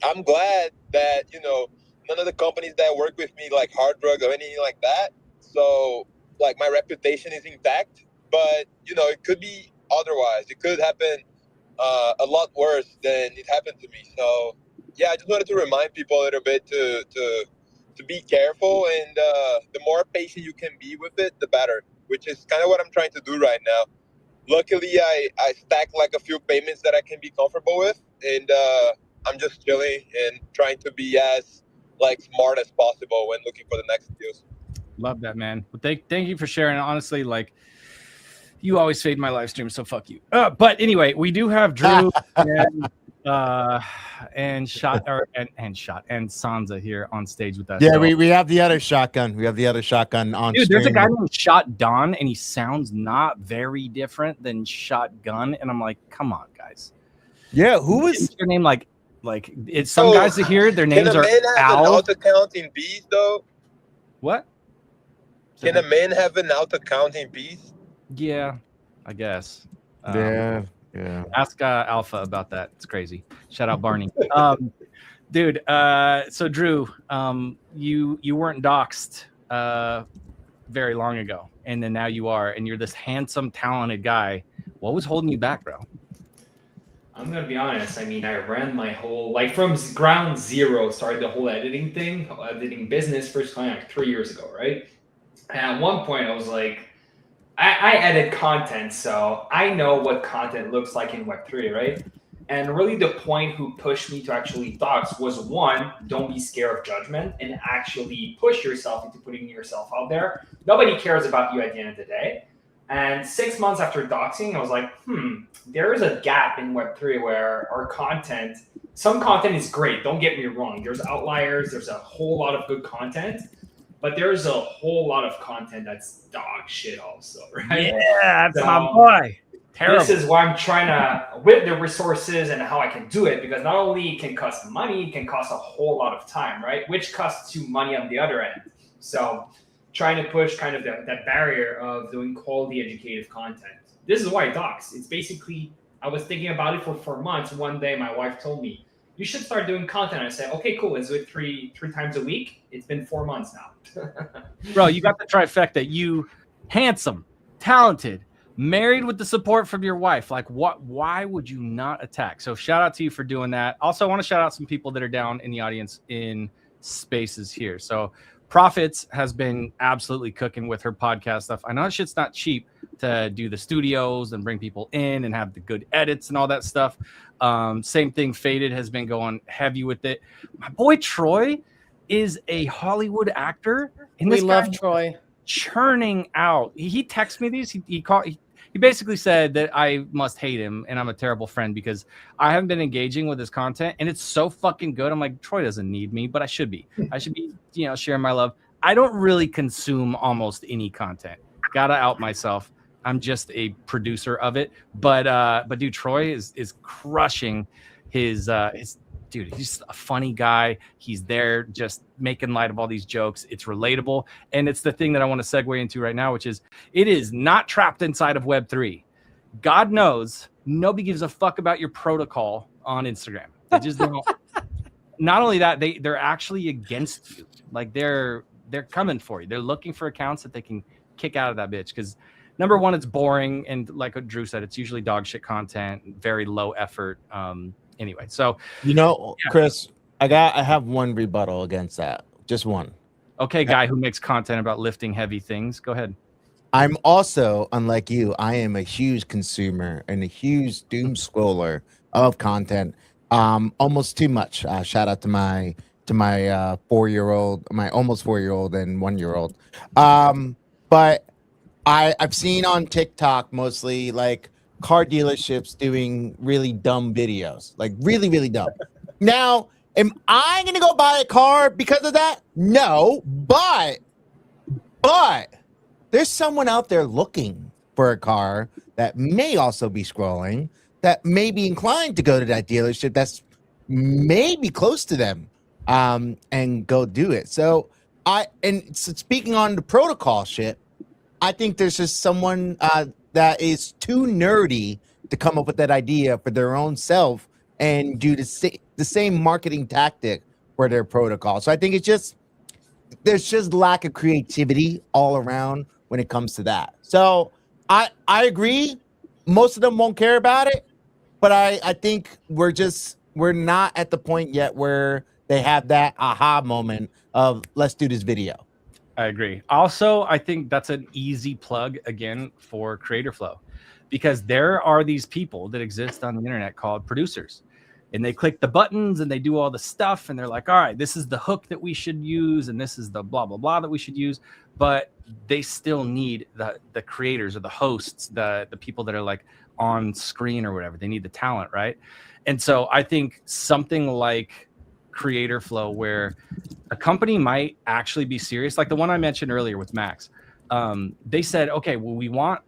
I'm glad that, you know, none of the companies that work with me like Hard Drugs or anything like that. So like my reputation is intact, but you know, it could be otherwise. It could happen a lot worse than it happened to me. So yeah, I just wanted to remind people a little bit to to be careful, and the more patient you can be with it, the better. Which is kind of what I'm trying to do right now. Luckily, I stack like a few payments that I can be comfortable with, and I'm just chilling and trying to be as like smart as possible when looking for the next deals. Love that, man. Well, thank you for sharing. Honestly, like, you always fade my live stream, so fuck you. But anyway, we do have Drew and Sansa here on stage with us. Yeah, so. we have the other shotgun. We have the other shotgun on Dude, stream. there's a guy named Shot Don, and he sounds not very different than Shotgun. And I'm like, come on, guys. Yeah, who is your name? Like it's some guys that here, their names are Can a man have an Al. alt account in Bees though? What? Can a man have an alt account in Bees? Yeah, I guess. Yeah. Ask Alpha about that. It's crazy. Shout out Barney. Dude, so Drew, you weren't doxxed very long ago, and then now you are, and you're this handsome, talented guy. What was holding you back, bro? I'm gonna be honest. I mean, I ran my whole from ground zero, started the whole editing business first time like 3 years ago, right? And at one point, I was like, I edit content, so I know what content looks like in Web3, right? And really the point who pushed me to actually dox was, one, don't be scared of judgment and actually push yourself into putting yourself out there. Nobody cares about you at the end of the day. And 6 months after doxing, I was like, there is a gap in Web3 where our content, some content is great, don't get me wrong. There's outliers, there's a whole lot of good content. But there's a whole lot of content that's dog shit also, right? Yeah, that's my boy. Terrible. This is why I'm trying to, with the resources and how I can do it, because not only it can cost money, it can cost a whole lot of time, right? Which costs you money on the other end. So trying to push kind of that barrier of doing quality educative content. This is why I dox. It's basically, I was thinking about it for months. One day my wife told me, you should start doing content. I said, okay, cool. Let's do it three times a week. It's been 4 months now. Bro, you got the trifecta. You handsome, talented, married with the support from your wife. Like, why would you not attack? So shout out to you for doing that. Also, I want to shout out some people that are down in the audience in spaces here. So Profits has been absolutely cooking with her podcast stuff. I know shit's not cheap to do the studios and bring people in and have the good edits and all that stuff. Same thing, Faded has been going heavy with it. My boy Troy is a Hollywood actor. And We this love guy Troy. churning out. He texted me these. He basically said that I must hate him and I'm a terrible friend because I haven't been engaging with his content and it's so fucking good. I'm like, Troy doesn't need me, but I should be. I should be, sharing my love. I don't really consume almost any content. Gotta out myself. I'm just a producer of it. But dude, Troy is crushing his dude, he's a funny guy. He's there just making light of all these jokes. It's relatable. And it's the thing that I want to segue into right now, which is it is not trapped inside of Web3. God knows nobody gives a fuck about your protocol on Instagram. They just don't. Not only that, they're actually against you. Like they're coming for you. They're looking for accounts that they can kick out of that bitch. Because number one, it's boring. And like what Drew said, it's usually dog shit content, very low effort. Anyway, so Chris, I have one rebuttal against that. Just one. Okay, guy who makes content about lifting heavy things. Go ahead. I'm also, unlike you, I am a huge consumer and a huge doom scroller of content. Almost too much. Shout out to my 4-year-old, my almost 4-year-old and 1-year-old. But I've seen on TikTok mostly like car dealerships doing really dumb videos, like really, really dumb. Now, am I going to go buy a car because of that? No, but there's someone out there looking for a car that may also be scrolling, that may be inclined to go to that dealership that's maybe close to them, and go do it. So speaking on the protocol shit, I think there's just someone that is too nerdy to come up with that idea for their own self and do the same marketing tactic for their protocol. So I think there's just lack of creativity all around when it comes to that. So I agree. Most of them won't care about it, but I think we're not at the point yet where they have that aha moment of let's do this video. I agree. Also, I think that's an easy plug again for Creator Flow, because there are these people that exist on the internet called producers, and they click the buttons and they do all the stuff, and they're like, all right, this is the hook that we should use, and this is the blah blah blah that we should use, but they still need the creators or the hosts, the people that are like on screen or whatever. They need the talent, right? And so I think something like Creator Flow, where a company might actually be serious, like the one I mentioned earlier with Max. They said, okay, well, we want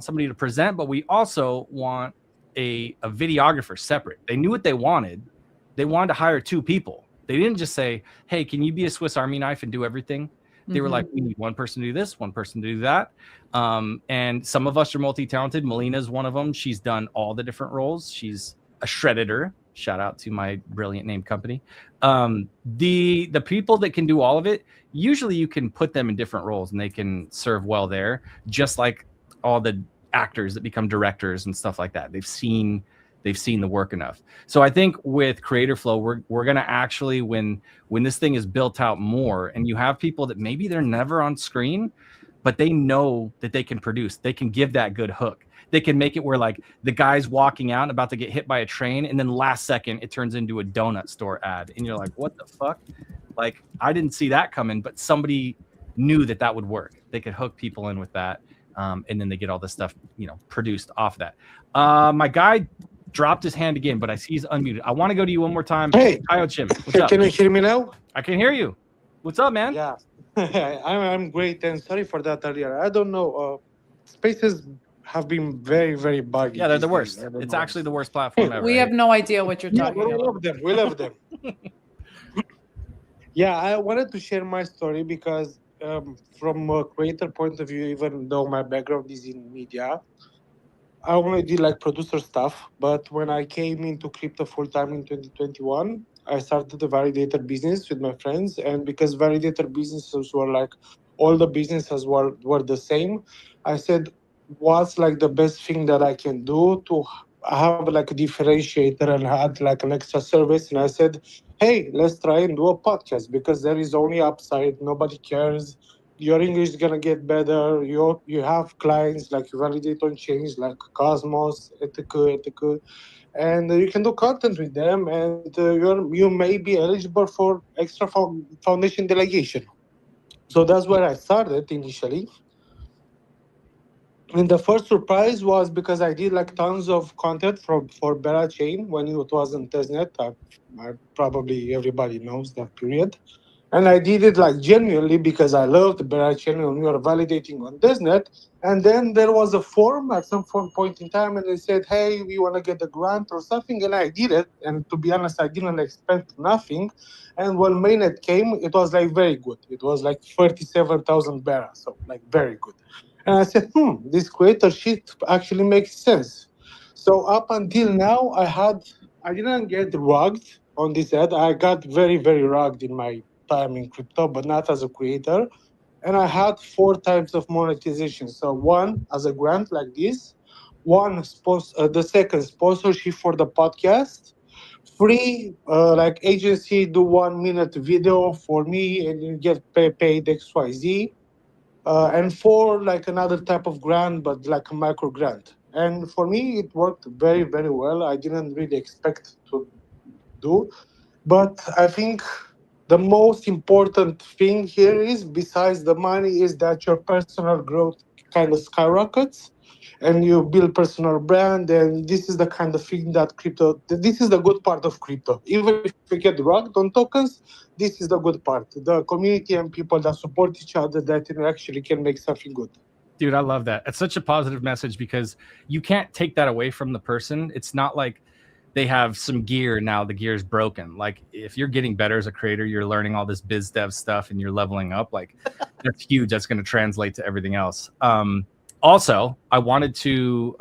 somebody to present, but we also want a videographer separate. They knew what they wanted. They wanted to hire 2 people. They didn't just say, hey, can you be a Swiss Army knife and do everything? They were like, we need one person to do this, one person to do that. And some of us are multi-talented. Melina's one of them. She's done all the different roles. She's a shredditor. Shout out to my brilliant name company. The people that can do all of it, usually you can put them in different roles and they can serve well there, just like all the actors that become directors and stuff like that. They've seen the work enough. So I think with Creator Flow, we're gonna actually, when this thing is built out more, and you have people that maybe they're never on screen, but they know that they can produce, they can give that good hook. They can make it where like the guy's walking out and about to get hit by a train, and then last second it turns into a donut store ad, and you're like, what the fuck? Like, I didn't see that coming, but somebody knew that would work. They could hook people in with that, and then they get all this stuff, produced off of that. My guy dropped his hand again, but I see he's unmuted. I want to go to you one more time. Hey, Chim, what's up? Can you hear me now? I can hear you. What's up, man? Yeah, I'm great, and sorry for that earlier. I don't know. Spaces have been very, very buggy. Yeah, they're the worst. It's actually the worst platform ever. We have no idea what you're talking we about. love them. We love them. Yeah, I wanted to share my story because from a creator point of view, even though my background is in media, I only did like producer stuff. But when I came into crypto full time in 2021, I started the validator business with my friends. And because validator businesses were like, all the businesses were the same, I said, what's like the best thing that I can do to have like a differentiator and add like an extra service? And I said, hey, let's try and do a podcast, because there is only upside. Nobody cares. Your English is gonna get better. You have clients like you validate on chains like Cosmos, etc., and you can do content with them, and you may be eligible for extra foundation delegation. So that's where I started initially. And the first surprise was because I did like tons of content for Berachain when it wasn't testnet. Probably everybody knows that period. And I did it like genuinely because I loved Berachain and we were validating on testnet. And then there was a form at some point in time, and they said, hey, we want to get a grant or something. And I did it. And to be honest, I didn't expect nothing. And when mainnet came, it was like very good. It was like 37,000 Bera, so like very good. And I said, this creator shit actually makes sense. So up until now, I didn't get rugged on this ad. I got very, very rugged in my time in crypto, but not as a creator. And I had 4 types of monetization. So one as a grant like this, the second sponsorship for the podcast, free like agency do 1 minute video for me and you get paid XYZ. And 4 like another type of grant, but like a micro grant. And for me, it worked very, very well. I didn't really expect to do, but I think the most important thing here is, besides the money, is that your personal growth kind of skyrockets and you build personal brand. And this is the kind of thing that this is the good part of crypto. Even if you get rugged on tokens, this is the good part. The community and people that support each other, that actually can make something good. Dude, I love that. It's such a positive message because you can't take that away from the person. It's not like they have some gear now, the gear's broken. Like if you're getting better as a creator, you're learning all this biz dev stuff and you're leveling up, like that's huge. That's going to translate to everything else. Also, I wanted to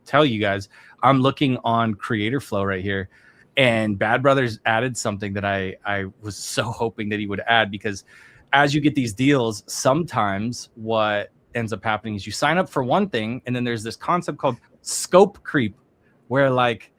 tell you guys, I'm looking on Creator Flow right here, and Bad Brothers added something that I was so hoping that he would add, because as you get these deals, sometimes what ends up happening is you sign up for one thing, and then there's this concept called scope creep, where like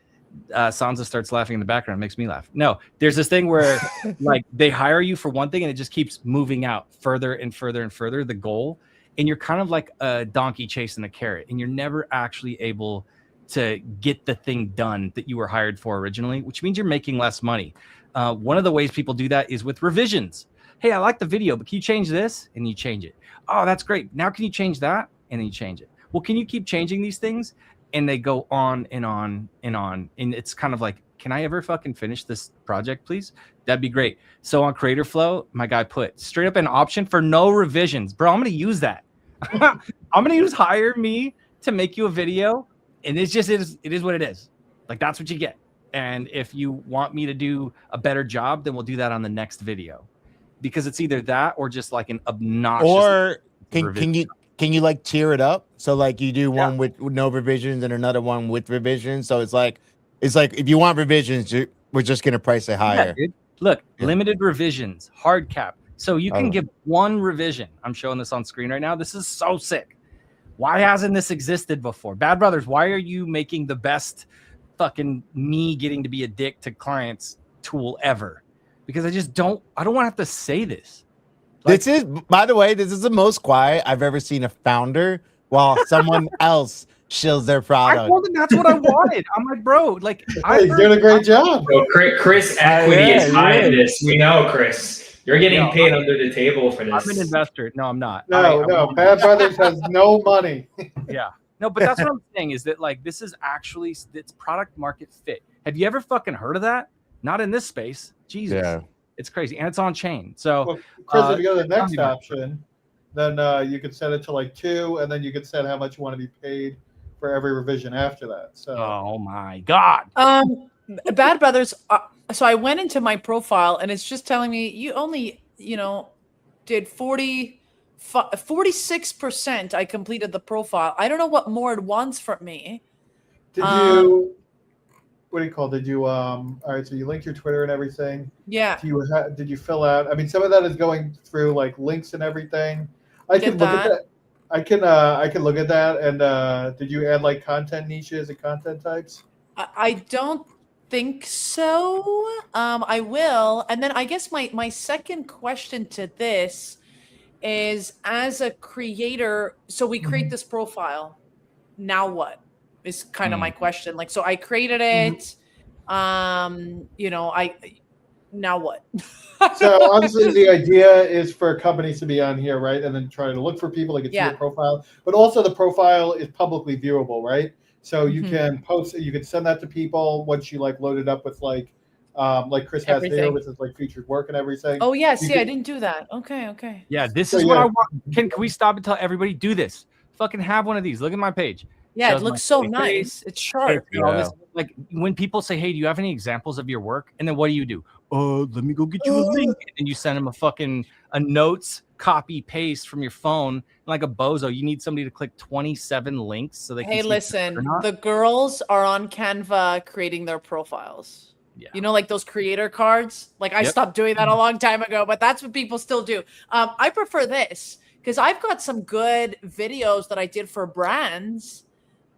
Sansa starts laughing in the background. It makes me laugh. No, there's this thing where like they hire you for one thing and it just keeps moving out further and further and further, the goal. And you're kind of like a donkey chasing a carrot, and you're never actually able to get the thing done that you were hired for originally, which means you're making less money. One of the ways people do that is with revisions. Hey, I like the video, but can you change this? And you change it. Oh, that's great. Now can you change that? And then you change it. Well, can you keep changing these things? And they go on and on and on. And it's kind of like, can I ever fucking finish this project, please? That'd be great. So on Creator Flow, my guy put straight up an option for no revisions. Bro, I'm going to use that. I'm going to use hire me to make you a video. And it is what it is. Like, that's what you get. And if you want me to do a better job, then we'll do that on the next video. Because it's either that or just like an obnoxious. Or can you like tier it up? So like you do one with no revisions and another one with revisions. So it's like if you want revisions, we're just gonna price it higher. Yeah, dude. Look, limited revisions, hard cap. So you can give one revision. I'm showing this on screen right now. This is so sick. Why hasn't this existed before? Bad Brothers, why are you making the best fucking me getting to be a dick to clients tool ever? Because I don't want to have to say this. Like, this is, by the way, this is the most quiet I've ever seen a founder while someone else shills their product. I told him that's what I wanted. I'm like, bro, like he's doing a great job. So Chris equity is high in this. We know, Chris. You're getting paid under the table for this. I'm an investor. No, I'm not. No, Bad Brothers has no money. Yeah. No, but that's what I'm saying is that like this is actually it's product market fit. Have you ever fucking heard of that? Not in this space. Jesus. Yeah. It's crazy. And it's on chain. So well, Chris, if you go to the next option, then you could set it to like 2, and then you could set how much you want to be paid for every revision after that. So oh my God. Bad Brothers, so I went into my profile and it's just telling me you only, did 46% I completed the profile. I don't know what more it wants from me. Did you what do you call? Did you all right? So you linked your Twitter and everything. Yeah. Did you fill out? I mean, some of that is going through like links and everything. I can look at that. I can look at that. And did you add like content niches and content types? I don't think so. I will. And then I guess my second question to this is, as a creator, so we create this profile. Now what? Is kind of my question. Like, so I created it. Now what? So obviously the idea is for companies to be on here, right? And then try to look for people that can see your profile. But also the profile is publicly viewable, right? So you can post, you can send that to people once you like load it up with like Chris has there, which is like featured work and everything. Oh yes, I didn't do that. Okay. Yeah, this is what I want. Can we stop and tell everybody do this? Fucking have one of these. Look at my page. Yeah, it looks so nice. It's sharp. Like when people say, "Hey, do you have any examples of your work?" And then what do? Let me go get you a link. And you send them a notes copy paste from your phone like a bozo. You need somebody to click 27 links so they can. Hey, listen, the girls are on Canva creating their profiles. Yeah. Like those creator cards. Like I stopped doing that a long time ago, but that's what people still do. I prefer this because I've got some good videos that I did for brands.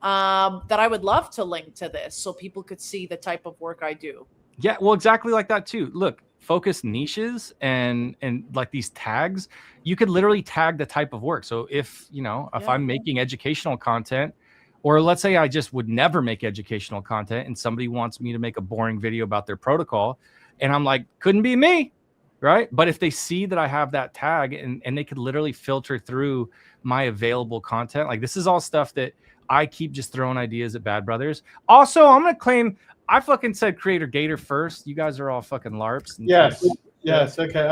That I would love to link to this so people could see the type of work I do. Yeah, well, exactly like that too. Look, focus niches and like these tags, you could literally tag the type of work. So if I'm making educational content, or let's say I just would never make educational content and somebody wants me to make a boring video about their protocol, and I'm like, couldn't be me, right? But if they see that I have that tag and they could literally filter through my available content, like this is all stuff that I keep just throwing ideas at Bad Brothers. Also, I'm going to claim I fucking said Creator Gator first. You guys are all fucking LARPs. Yes. Okay.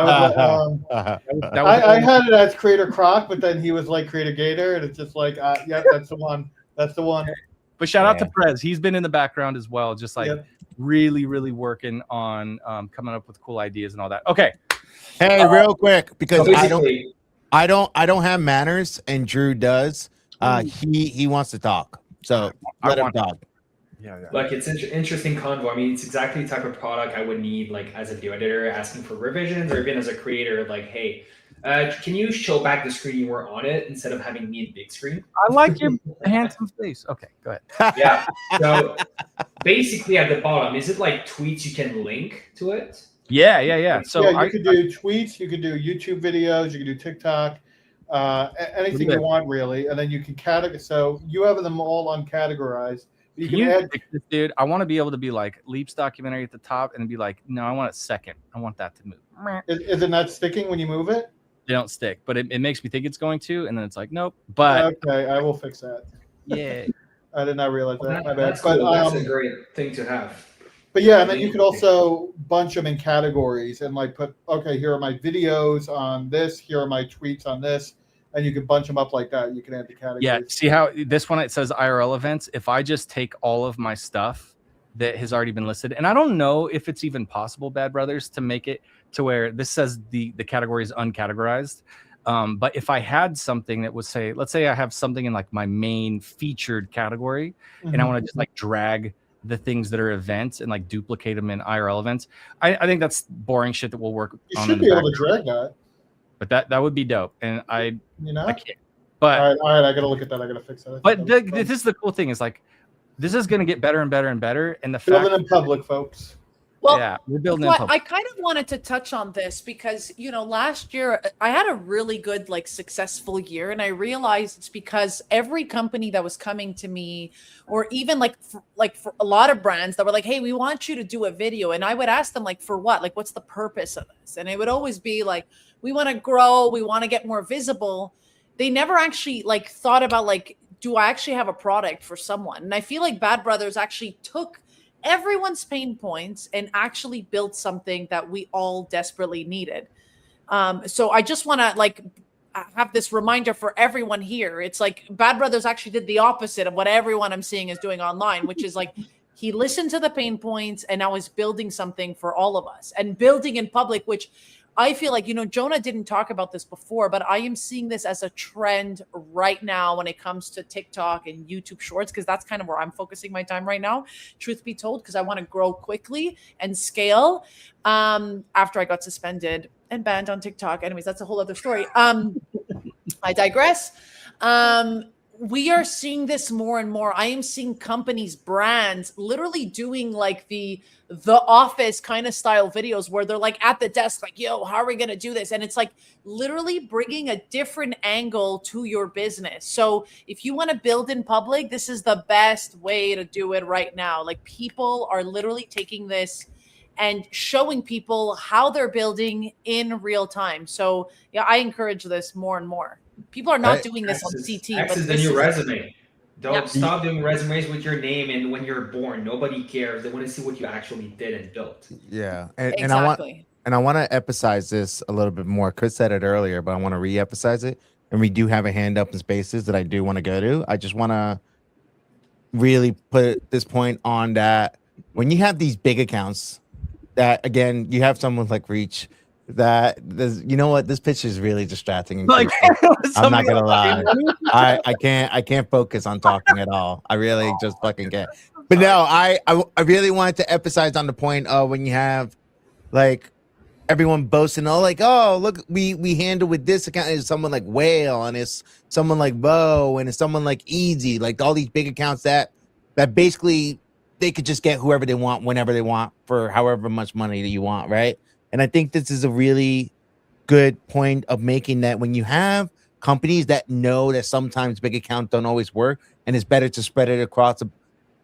I had it as Creator Croc, but then he was like Creator Gator, and it's just like, that's the one. That's the one. But shout out to Prez. He's been in the background as well, just like really, really working on coming up with cool ideas and all that. Okay. Hey, real quick, because I don't have manners, and Drew does. He wants to talk, so let him talk. Yeah. Like it's interesting convo. I mean, it's exactly the type of product I would need, like as a video editor, asking for revisions, or even as a creator, like, hey, can you show back the screen you were on it instead of having me in big screen? I like your handsome face. Okay, go ahead. Yeah. So basically at the bottom, is it like tweets you can link to it? Yeah. So yeah, you could do tweets, you could do YouTube videos, you could do TikTok, anything you want really, and then you can categorize. So you have them all uncategorized. You can add. This, dude, I want to be able to be like Leap's documentary at the top and be like, no, I want it second. I want that to move. Is it not sticking when you move it? They don't stick, but it makes me think it's going to, and then it's like, nope. But okay, I will fix that. Yeah. I did not realize that. My bad. That's cool. That's a great thing to have. But yeah, and then you could also bunch them in categories and like put, okay, here are my videos on this, here are my tweets on this, and you can bunch them up like that. You can add the categories. yeah, see how this one it says IRL events. If I just take all of my stuff that has already been listed, and I don't know if it's even possible, Bad Brothers, to make it to where this says the category is uncategorized. But if I had something that would say, let's say I have something in like my main featured category, and I want to just like drag the things that are events and like duplicate them in IRL events. I think that's boring shit that will work. You should be able to drag that. But that would be dope. And I can't. But all right, I gotta look at that. I gotta fix that. But this is the cool thing is like this is gonna get better and better and better. And the building fact in public, folks. Well, yeah, we're building so in public. I kind of wanted to touch on this because, you know, last year I had a really good, like, successful year. And I realized it's because every company that was coming to me, or even for a lot of brands that were like, hey, we want you to do a video. And I would ask them, like, for what? Like, what's the purpose of this? And it would always be like, we want to grow. We want to get more visible. They never actually like thought about like, do I actually have a product for someone? And I feel like Bad Brothers actually took everyone's pain points and actually built something that we all desperately needed. So I just want to like have this reminder for everyone here. It's like Bad Brothers actually did the opposite of what everyone I'm seeing is doing online, which is like he listened to the pain points and now is building something for all of us and building in public, which I feel like, you know, Jonah didn't talk about this before, but I am seeing this as a trend right now when it comes to TikTok and YouTube Shorts, because that's kind of where I'm focusing my time right now, truth be told, because I want to grow quickly and scale after I got suspended and banned on TikTok. Anyways, that's a whole other story. I digress. We are seeing this more and more. I am seeing companies, brands literally doing like the office kind of style videos where they're like at the desk, like, yo, how are we going to do this? And it's like literally bringing a different angle to your business. So if you want to build in public, this is the best way to do it right now. Like people are literally taking this and showing people how they're building in real time. So yeah, I encourage this more and more. People are not doing this on CT. X but is the this new is- resume. Don't Yeah. stop doing resumes with your name and when you're born. Nobody cares. They want to see what you actually did and built. Yeah, and I want to emphasize this a little bit more. Chris said it earlier, but I want to re-emphasize it. And we do have a hand up in spaces that I do want to go to. I just want to really put this point on that when you have these big accounts, that again, you have someone like Reach. That there's, you know what, this pitch is really distracting. Like, I'm not gonna lie, I can't focus on talking at all. I really just fucking can't. But no, I really wanted to emphasize on the point of when you have like everyone boasting, oh, like, oh, look, we handle with this account is someone like Whale, and it's someone like Bo, and it's someone like Easy, like all these big accounts that basically they could just get whoever they want whenever they want for however much money that you want, right? And I think this is a really good point of making that when you have companies that know that sometimes big accounts don't always work, and it's better to spread it across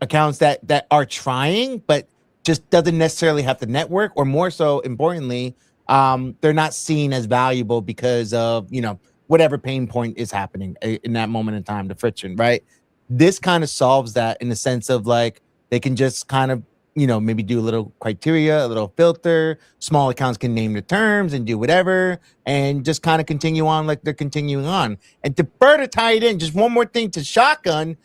accounts that are trying, but just doesn't necessarily have the network, or more so importantly, they're not seen as valuable because of, you know, whatever pain point is happening in that moment in time, the friction, right? This kind of solves that in the sense of like, they can just kind of, you know, maybe do a little criteria, a little filter. Small accounts can name the terms and do whatever, and just kind of continue on like they're continuing on. And to further tie it in, just one more thing to Shotgun,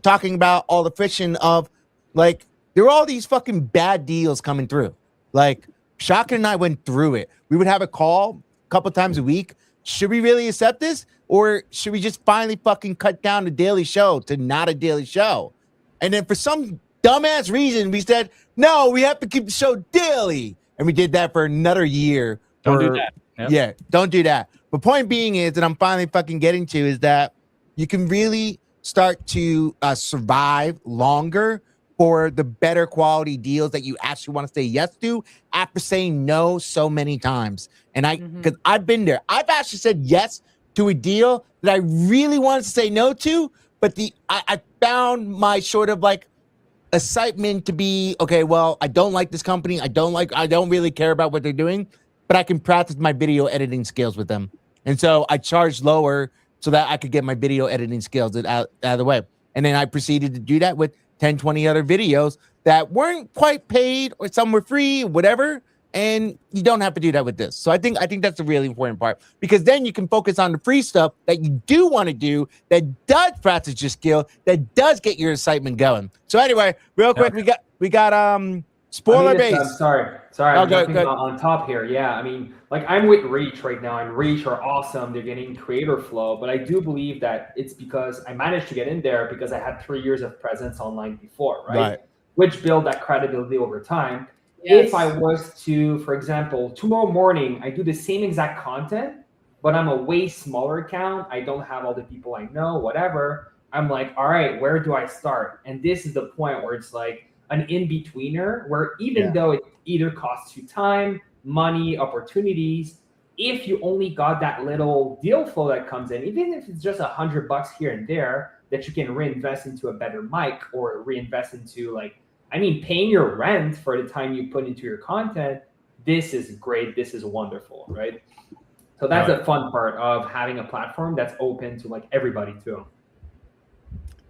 talking about all the friction of like, there are all these fucking bad deals coming through. Like Shotgun and I went through it. We would have a call a couple times a week. Should we really accept this? Or should we just finally fucking cut down the daily show to not a daily show? And then for some dumbass reason, we said, no, we have to keep the show daily. And we did that for another year. Don't do that. Yep. Yeah, don't do that. But point being is that I'm finally fucking getting to is that you can really start to survive longer for the better quality deals that you actually want to say yes to after saying no so many times. And because I've been there, I've actually said yes to a deal that I really wanted to say no to, but I found my sort of like excitement to be, okay, well, I don't like this company. I don't really care about what they're doing, but I can practice my video editing skills with them. And so I charged lower so that I could get my video editing skills out of the way. And then I proceeded to do that with 10, 20 other videos that weren't quite paid, or some were free, whatever. And you don't have to do that with this. So I think that's a really important part, because then you can focus on the free stuff that you do want to do, that does practice your skill, that does get your excitement going. So anyway, real quick, we got spoiler base. Sorry, Oh, I'm go jumping on top here. Yeah, I mean, like I'm with Reach right now, and Reach are awesome. They're getting creator flow, but I do believe that it's because I managed to get in there because I had 3 years of presence online before, right? Which build that credibility over time. Yes. If I was to, for example, tomorrow morning, I do the same exact content, but I'm a way smaller account. I don't have all the people I know, whatever. I'm like, all right, where do I start? And this is the point where it's like an in-betweener, where even though it either costs you time, money, opportunities, if you only got that little deal flow that comes in, even if it's just $100 here and there that you can reinvest into a better mic, or reinvest into, like, I mean, paying your rent for the time you put into your content, this is great. This is wonderful, right? So that's the fun part of having a platform that's open to like everybody too.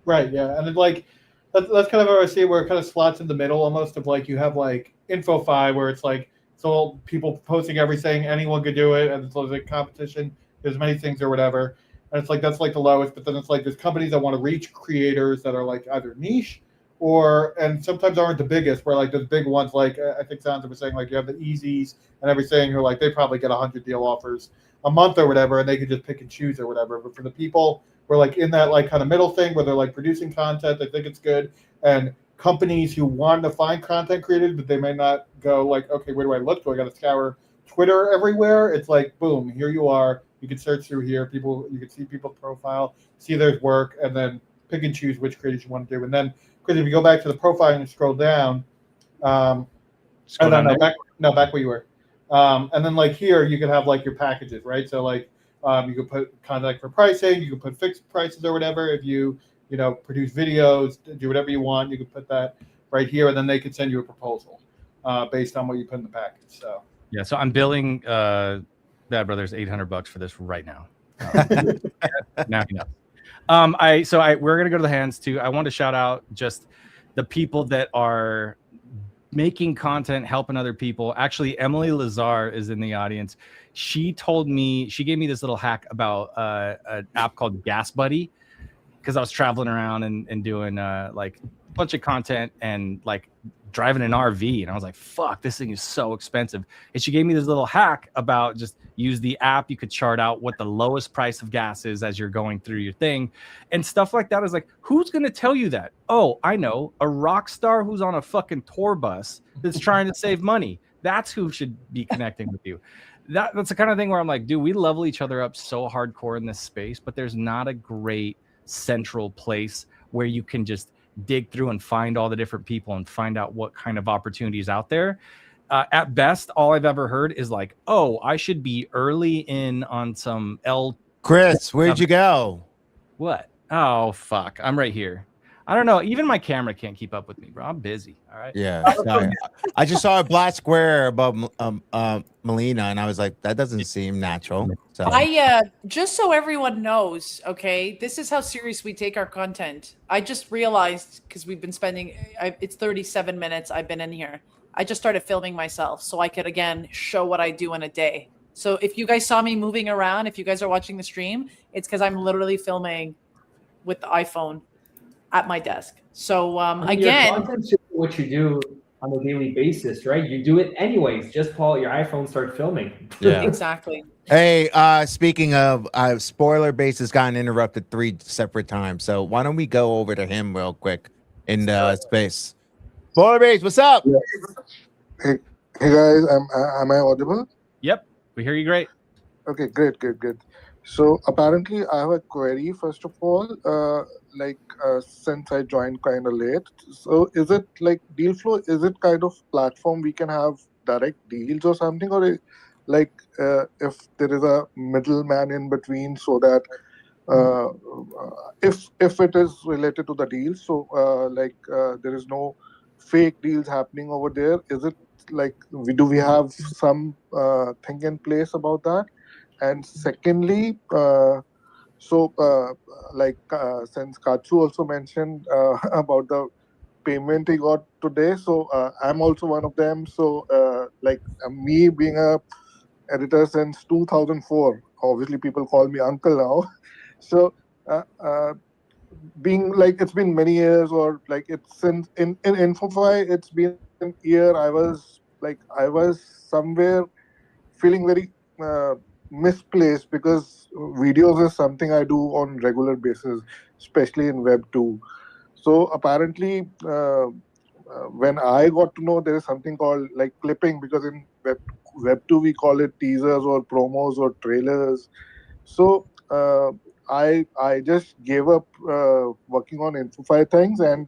Right. Yeah. And it's like, that's kind of what I see, where it kind of slots in the middle almost of like, you have like Info5, where it's like, it's all people posting everything, anyone could do it, and it's like competition, there's many things or whatever. And it's like, that's like the lowest, but then it's like, there's companies that want to reach creators that are like either niche and sometimes aren't the biggest, where like the big ones, like I think Sandra was saying, like you have the Easies and everything, who like, they probably get 100 deal offers a month or whatever, and they could just pick and choose or whatever. But for the people who are like in that like kind of middle thing, where they're like producing content, they think it's good, and companies who want to find content creators, but they may not go like, okay, where do I look? Do I got to scour Twitter everywhere? It's like, boom, here you are. You can search through here. You can see people's profile, see their work, and then pick and choose which creators you want to do. And then, because if you go back to the profile and you scroll down, back where you were. And then like here, you could have like your packages, right? So like you could put contact for pricing, you could put fixed prices or whatever. If you produce videos, do whatever you want, you could put that right here, and then they could send you a proposal based on what you put in the package. So yeah, so I'm billing Bad Brothers $800 for this right now. Now you know. We're gonna go to the hands too. I want to shout out just the people that are making content, helping other people. Actually, Emily Lazar is in the audience. She gave me this little hack about an app called Gas Buddy, because I was traveling around and doing like a bunch of content and like driving an RV, and I was like, fuck, this thing is so expensive. And she gave me this little hack about just use the app. You could chart out what the lowest price of gas is as you're going through your thing and stuff like that. I was like, who's going to tell you that? Oh, I know, a rock star who's on a fucking tour bus that's trying to save money. That's who should be connecting with you. That's the kind of thing where I'm like, dude, we level each other up so hardcore in this space, but there's not a great central place where you can just dig through and find all the different people and find out what kind of opportunities out there. At best, all I've ever heard is like, oh, I should be early in on some Chris, where'd you go? What? Oh, fuck. I'm right here. I don't know. Even my camera can't keep up with me, bro. I'm busy. All right. Yeah. Sorry. I just saw a black square above Melina, and I was like, that doesn't seem natural. So just so everyone knows, okay, this is how serious we take our content. I just realized, because we've been spending, it's 37 minutes I've been in here. I just started filming myself so I could, again, show what I do in a day. So if you guys saw me moving around, if you guys are watching the stream, it's because I'm literally filming with the iPhone at my desk. So again, what you do on a daily basis, right? You do it anyways. Just pull out your iPhone, start filming. Yeah, exactly. Hey, speaking of spoiler base has gotten interrupted 3 separate times. So why don't we go over to him real quick in the space? Spoiler base, what's up? Hey guys, am I audible? Yep, we hear you great. Okay, great. So apparently I have a query. First of all, since I joined kind of late, so is it like Dealflow? Is it kind of platform we can have direct deals or something, or if there is a middleman in between, so that if it is related to the deal, so there is no fake deals happening over there. Is it do we have some thing in place about that? And secondly, since Katsu also mentioned about the payment he got today, so I'm also one of them. So me being a editor since 2004, obviously people call me uncle now. So being it's been many years, or it's since in Infofy, it's been a year. I was somewhere feeling very misplaced, because videos is something I do on regular basis, especially in Web 2. So apparently, when I got to know there is something called clipping, because in Web 2 we call it teasers or promos or trailers. So I just gave up working on Infofy things, and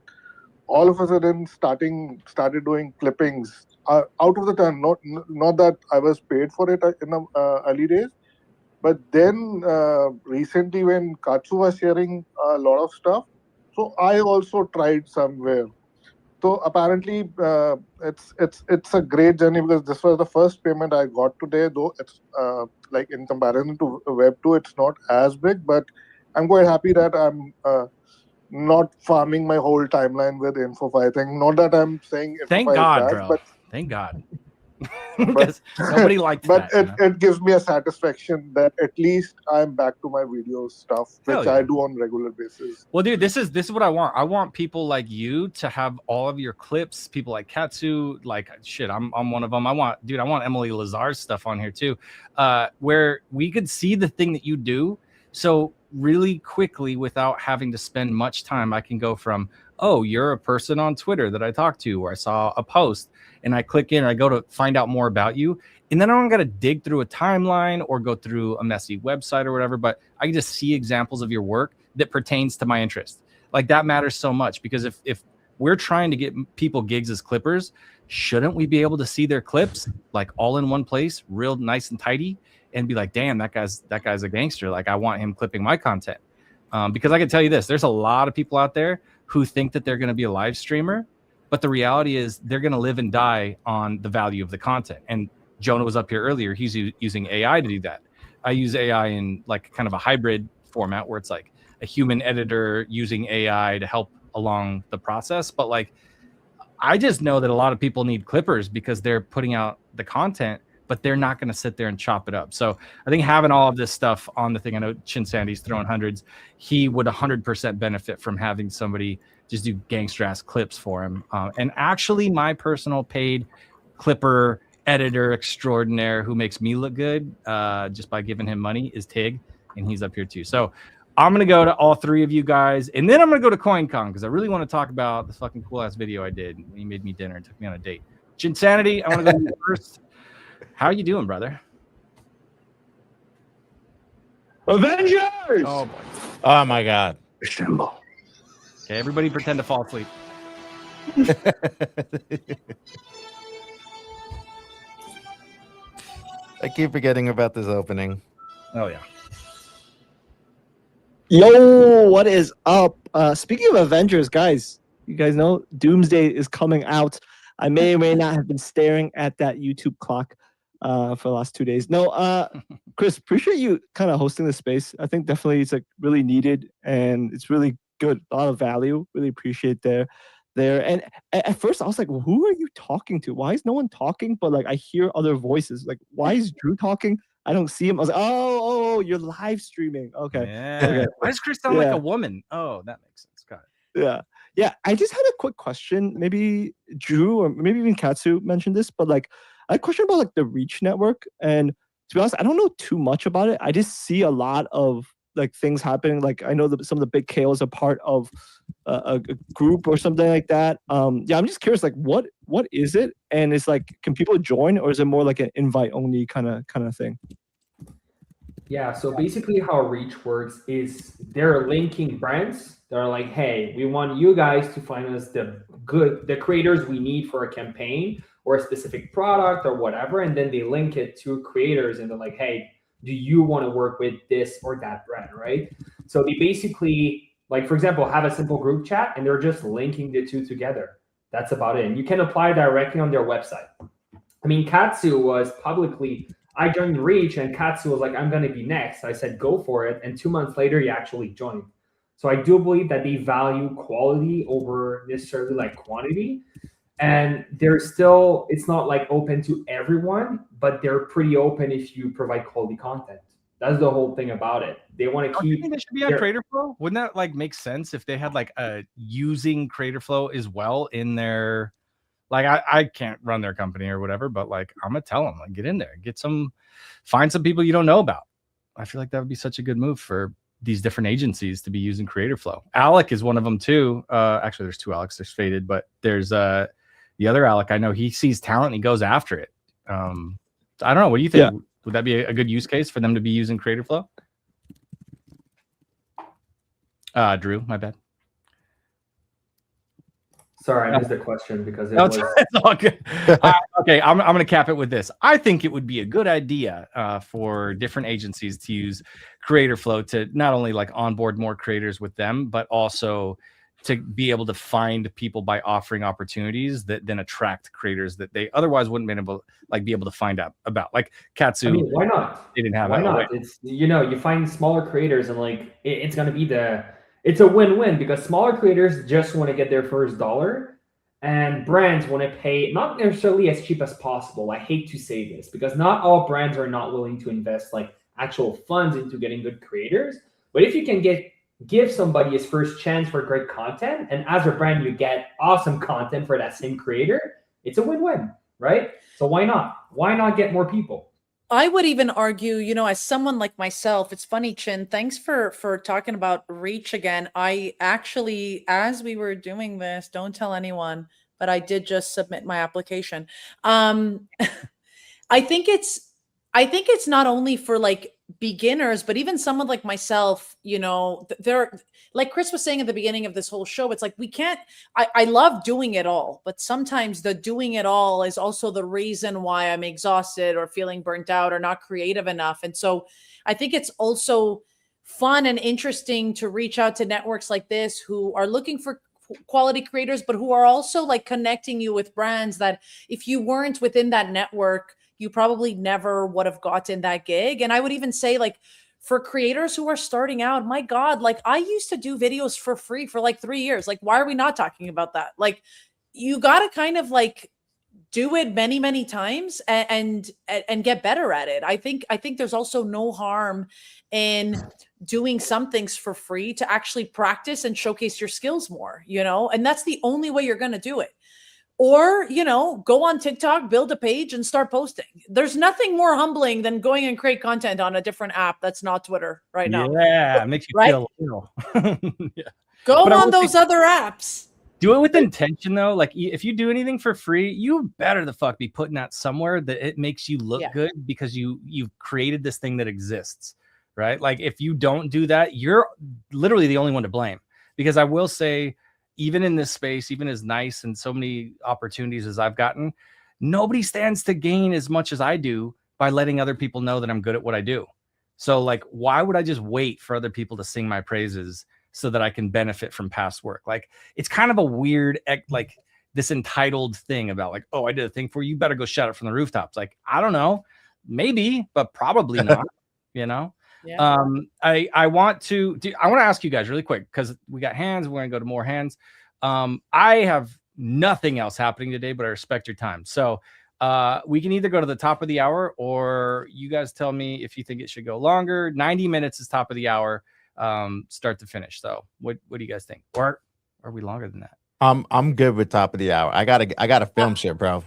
all of a sudden started doing clippings out of the time. Not that I was paid for it in the early days, but then recently when Katsu was sharing a lot of stuff, so I also tried somewhere. So apparently it's a great journey, because this was the first payment I got today, though it's in comparison to Web 2, it's not as big, but I'm quite happy that I'm not farming my whole timeline with Infofy thing. Not that I'm saying Infofy Thank is God, bad, bro. but Thank God. Because nobody liked but that. it gives me a satisfaction that at least I'm back to my video stuff, which Hell yeah. I do on regular basis. Well, dude, this is what I want. I want people like you to have all of your clips. People like Katsu, I'm one of them. I want Emily Lazar's stuff on here too, where we could see the thing that you do. So really quickly, without having to spend much time, I can go from, oh, you're a person on Twitter that I talked to, or I saw a post, and I click in and I go to find out more about you. And then I don't got to dig through a timeline or go through a messy website or whatever, but I can just see examples of your work that pertains to my interest. That matters so much, because if we're trying to get people gigs as clippers, shouldn't we be able to see their clips all in one place, real nice and tidy, and be like, damn, that guy's a gangster. I want him clipping my content. Because I can tell you this, there's a lot of people out there who think that they're going to be a live streamer, but the reality is they're going to live and die on the value of the content. And Jonah was up here earlier. He's using AI to do that. I use AI in kind of a hybrid format, where it's a human editor using AI to help along the process. But I just know that a lot of people need clippers because they're putting out the content, but they're not going to sit there and chop it up. So I think having all of this stuff on the thing, I know Chin Sandy's throwing hundreds. He would 100% benefit from having somebody just do gangster ass clips for him. And actually, my personal paid clipper editor extraordinaire who makes me look good just by giving him money is Tig, and he's up here too. So I'm going to go to all three of you guys, and then I'm going to go to CoinCon, because I really want to talk about this fucking cool ass video I did. He made me dinner and took me on a date. Chinsanity, I want to go to you first. How you doing, brother? Avengers! Oh, boy. Oh my God. Assemble. Okay, everybody pretend to fall asleep. I keep forgetting about this opening. Oh, yeah. Yo, what is up? Speaking of Avengers, guys, you guys know Doomsday is coming out. I may or may not have been staring at that YouTube clock for the last 2 days. No, Chris, appreciate you kind of hosting the space. I think definitely it's really needed, and it's really good. A lot of value. Really appreciate there. And at first I was like, well, who are you talking to? Why is no one talking? But I hear other voices. Why is Drew talking? I don't see him. I was like, oh, you're live streaming. Okay. Yeah. Okay. Why does Chris sound like a woman? Oh, that makes sense. Got it. Yeah. I just had a quick question. Maybe Drew or maybe even Katsu mentioned this, but I had a question about the Reach network. And to be honest, I don't know too much about it. I just see a lot of things happening. I know that some of the big KOs are part of a group or something like that. I'm just curious, what is it? And it's can people join, or is it more an invite only kind of thing? Yeah, so basically how Reach works is they're linking brands that are like, hey, we want you guys to find us the creators we need for a campaign or a specific product or whatever, and then they link it to creators and they're like, hey, do you want to work with this or that brand, right? So they basically, like, for example, have a simple group chat and they're just linking the two together. That's about it. And you can apply directly on their website. I mean, Katsu was publicly, I joined Reach and Katsu was like, I'm going to be next. I said, go for it. And 2 months later, he actually joined. So I do believe that they value quality over necessarily like quantity. And they're still, it's not like open to everyone, but they're pretty open if you provide quality content. That's the whole thing about it. They want to keep. I think they should be on Creator Flow. Wouldn't that like make sense if they had like a using Creator Flow as well in their, like I can't run their company or whatever, but like I'm gonna tell them, like, get in there, find some people you don't know about. I feel like that would be such a good move for these different agencies to be using Creator Flow. Alec is one of them too. Actually, there's two Alex. There's Faded, but there's the other Alec. I know he sees talent and he goes after it. I don't know. What do you think? Yeah. Would that be a good use case for them to be using Creator Flow? Drew, my bad. Sorry, I missed the question because it's all good. Okay, I'm going to cap it with this. I think it would be a good idea for different agencies to use Creator Flow to not only like onboard more creators with them, but also to be able to find people by offering opportunities that then attract creators that they otherwise wouldn't be able to find out about. Like Katsu, I mean, why not? They didn't have. Why not? It's, you know, you find smaller creators and like it's going to be it's a win-win because smaller creators just want to get their first dollar, and brands want to pay not necessarily as cheap as possible. I hate to say this because not all brands are not willing to invest like actual funds into getting good creators. But if you can give somebody his first chance for great content, and as a brand you get awesome content for that same creator, it's a win-win, right? So why not? Why not get more people? I would even argue, you know, as someone like myself, it's funny, Chin, thanks for talking about Reach again. I actually, as we were doing this, don't tell anyone, but I did just submit my application. I think it's not only for like beginners, but even someone like myself, you know, they're like Chris was saying at the beginning of this whole show, it's like I love doing it all, but sometimes the doing it all is also the reason why I'm exhausted or feeling burnt out or not creative enough. And so I think it's also fun and interesting to reach out to networks like this who are looking for quality creators, but who are also like connecting you with brands that if you weren't within that network, you probably never would have gotten that gig. And I would even say like for creators who are starting out, my God, like I used to do videos for free for like 3 years. Like, why are we not talking about that? Like you got to kind of like do it many, many times and get better at it. I think there's also no harm in doing some things for free to actually practice and showcase your skills more, you know, and that's the only way you're going to do it. Or, you know, go on TikTok, build a page and start posting. There's nothing more humbling than going and create content on a different app that's not Twitter right now. Yeah, it makes you right? feel yeah. Go on those other apps. Do it with intention though. Like if you do anything for free, you better the fuck be putting that somewhere that it makes you look good because you've created this thing that exists, right? Like if you don't do that, you're literally the only one to blame. Because I will say, even in this space, even as nice and so many opportunities as I've gotten, nobody stands to gain as much as I do by letting other people know that I'm good at what I do. So like, why would I just wait for other people to sing my praises so that I can benefit from past work? Like, it's kind of a weird, like this entitled thing about like, oh, I did a thing for you, better go shout it from the rooftops. Like, I don't know, maybe, but probably not, you know? Yeah. I want to ask you guys really quick because we got hands. We're gonna go to more hands. I have nothing else happening today, but I respect your time. So we can either go to the top of the hour or you guys tell me if you think it should go longer. 90 minutes is top of the hour, start to finish. So what do you guys think? Or are we longer than that? I'm good with top of the hour. I got a film shit, bro.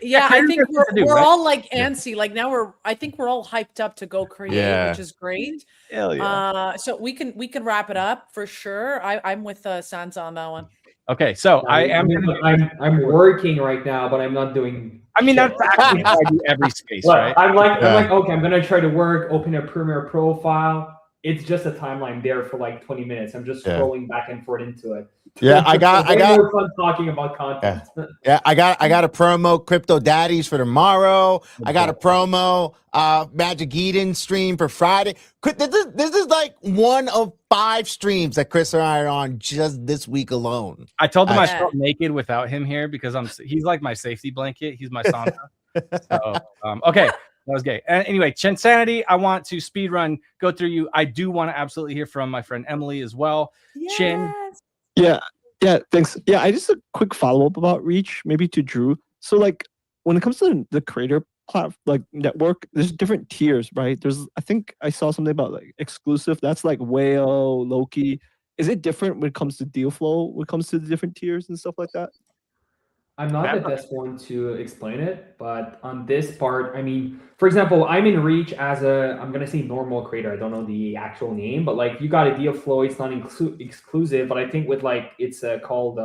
Yeah, I think we're all like antsy. Like now I think we're all hyped up to go create, which is great. Hell yeah. So we can wrap it up for sure. I'm with Sansa on that one. Okay, so I'm working right now, but I'm not doing. I mean, that's actually how I do every space, right? I'm like, okay, I'm gonna try to work, open a Premiere Pro file, it's just a timeline there for like 20 minutes. I'm just Yeah. scrolling back and forth into it. Yeah, I got more fun talking about content. Yeah, I got a promo Crypto Daddies for tomorrow. I got a promo Magic Eden stream for Friday. This is like one of 5 streams that Chris and I are on just this week alone. I told him I felt naked without him here because he's like my safety blanket. He's my sauna. So okay, that was gay. Anyway, Chinsanity, I want to speed run, go through you. I do want to absolutely hear from my friend Emily as well. Chin. Yeah, thanks. Yeah, I just a quick follow-up about Reach, maybe to Drew. So like when it comes to the creator network, there's different tiers, right? I think I saw something about like exclusive. That's like Whale, Loki. Is it different when it comes to deal flow, when it comes to the different tiers and stuff like that? I'm not the best one to explain it, but on this part, I mean, for example, I'm in Reach as I'm going to say normal creator. I don't know the actual name, but like you got a deal flow. It's not exclusive, but I think with like, it's called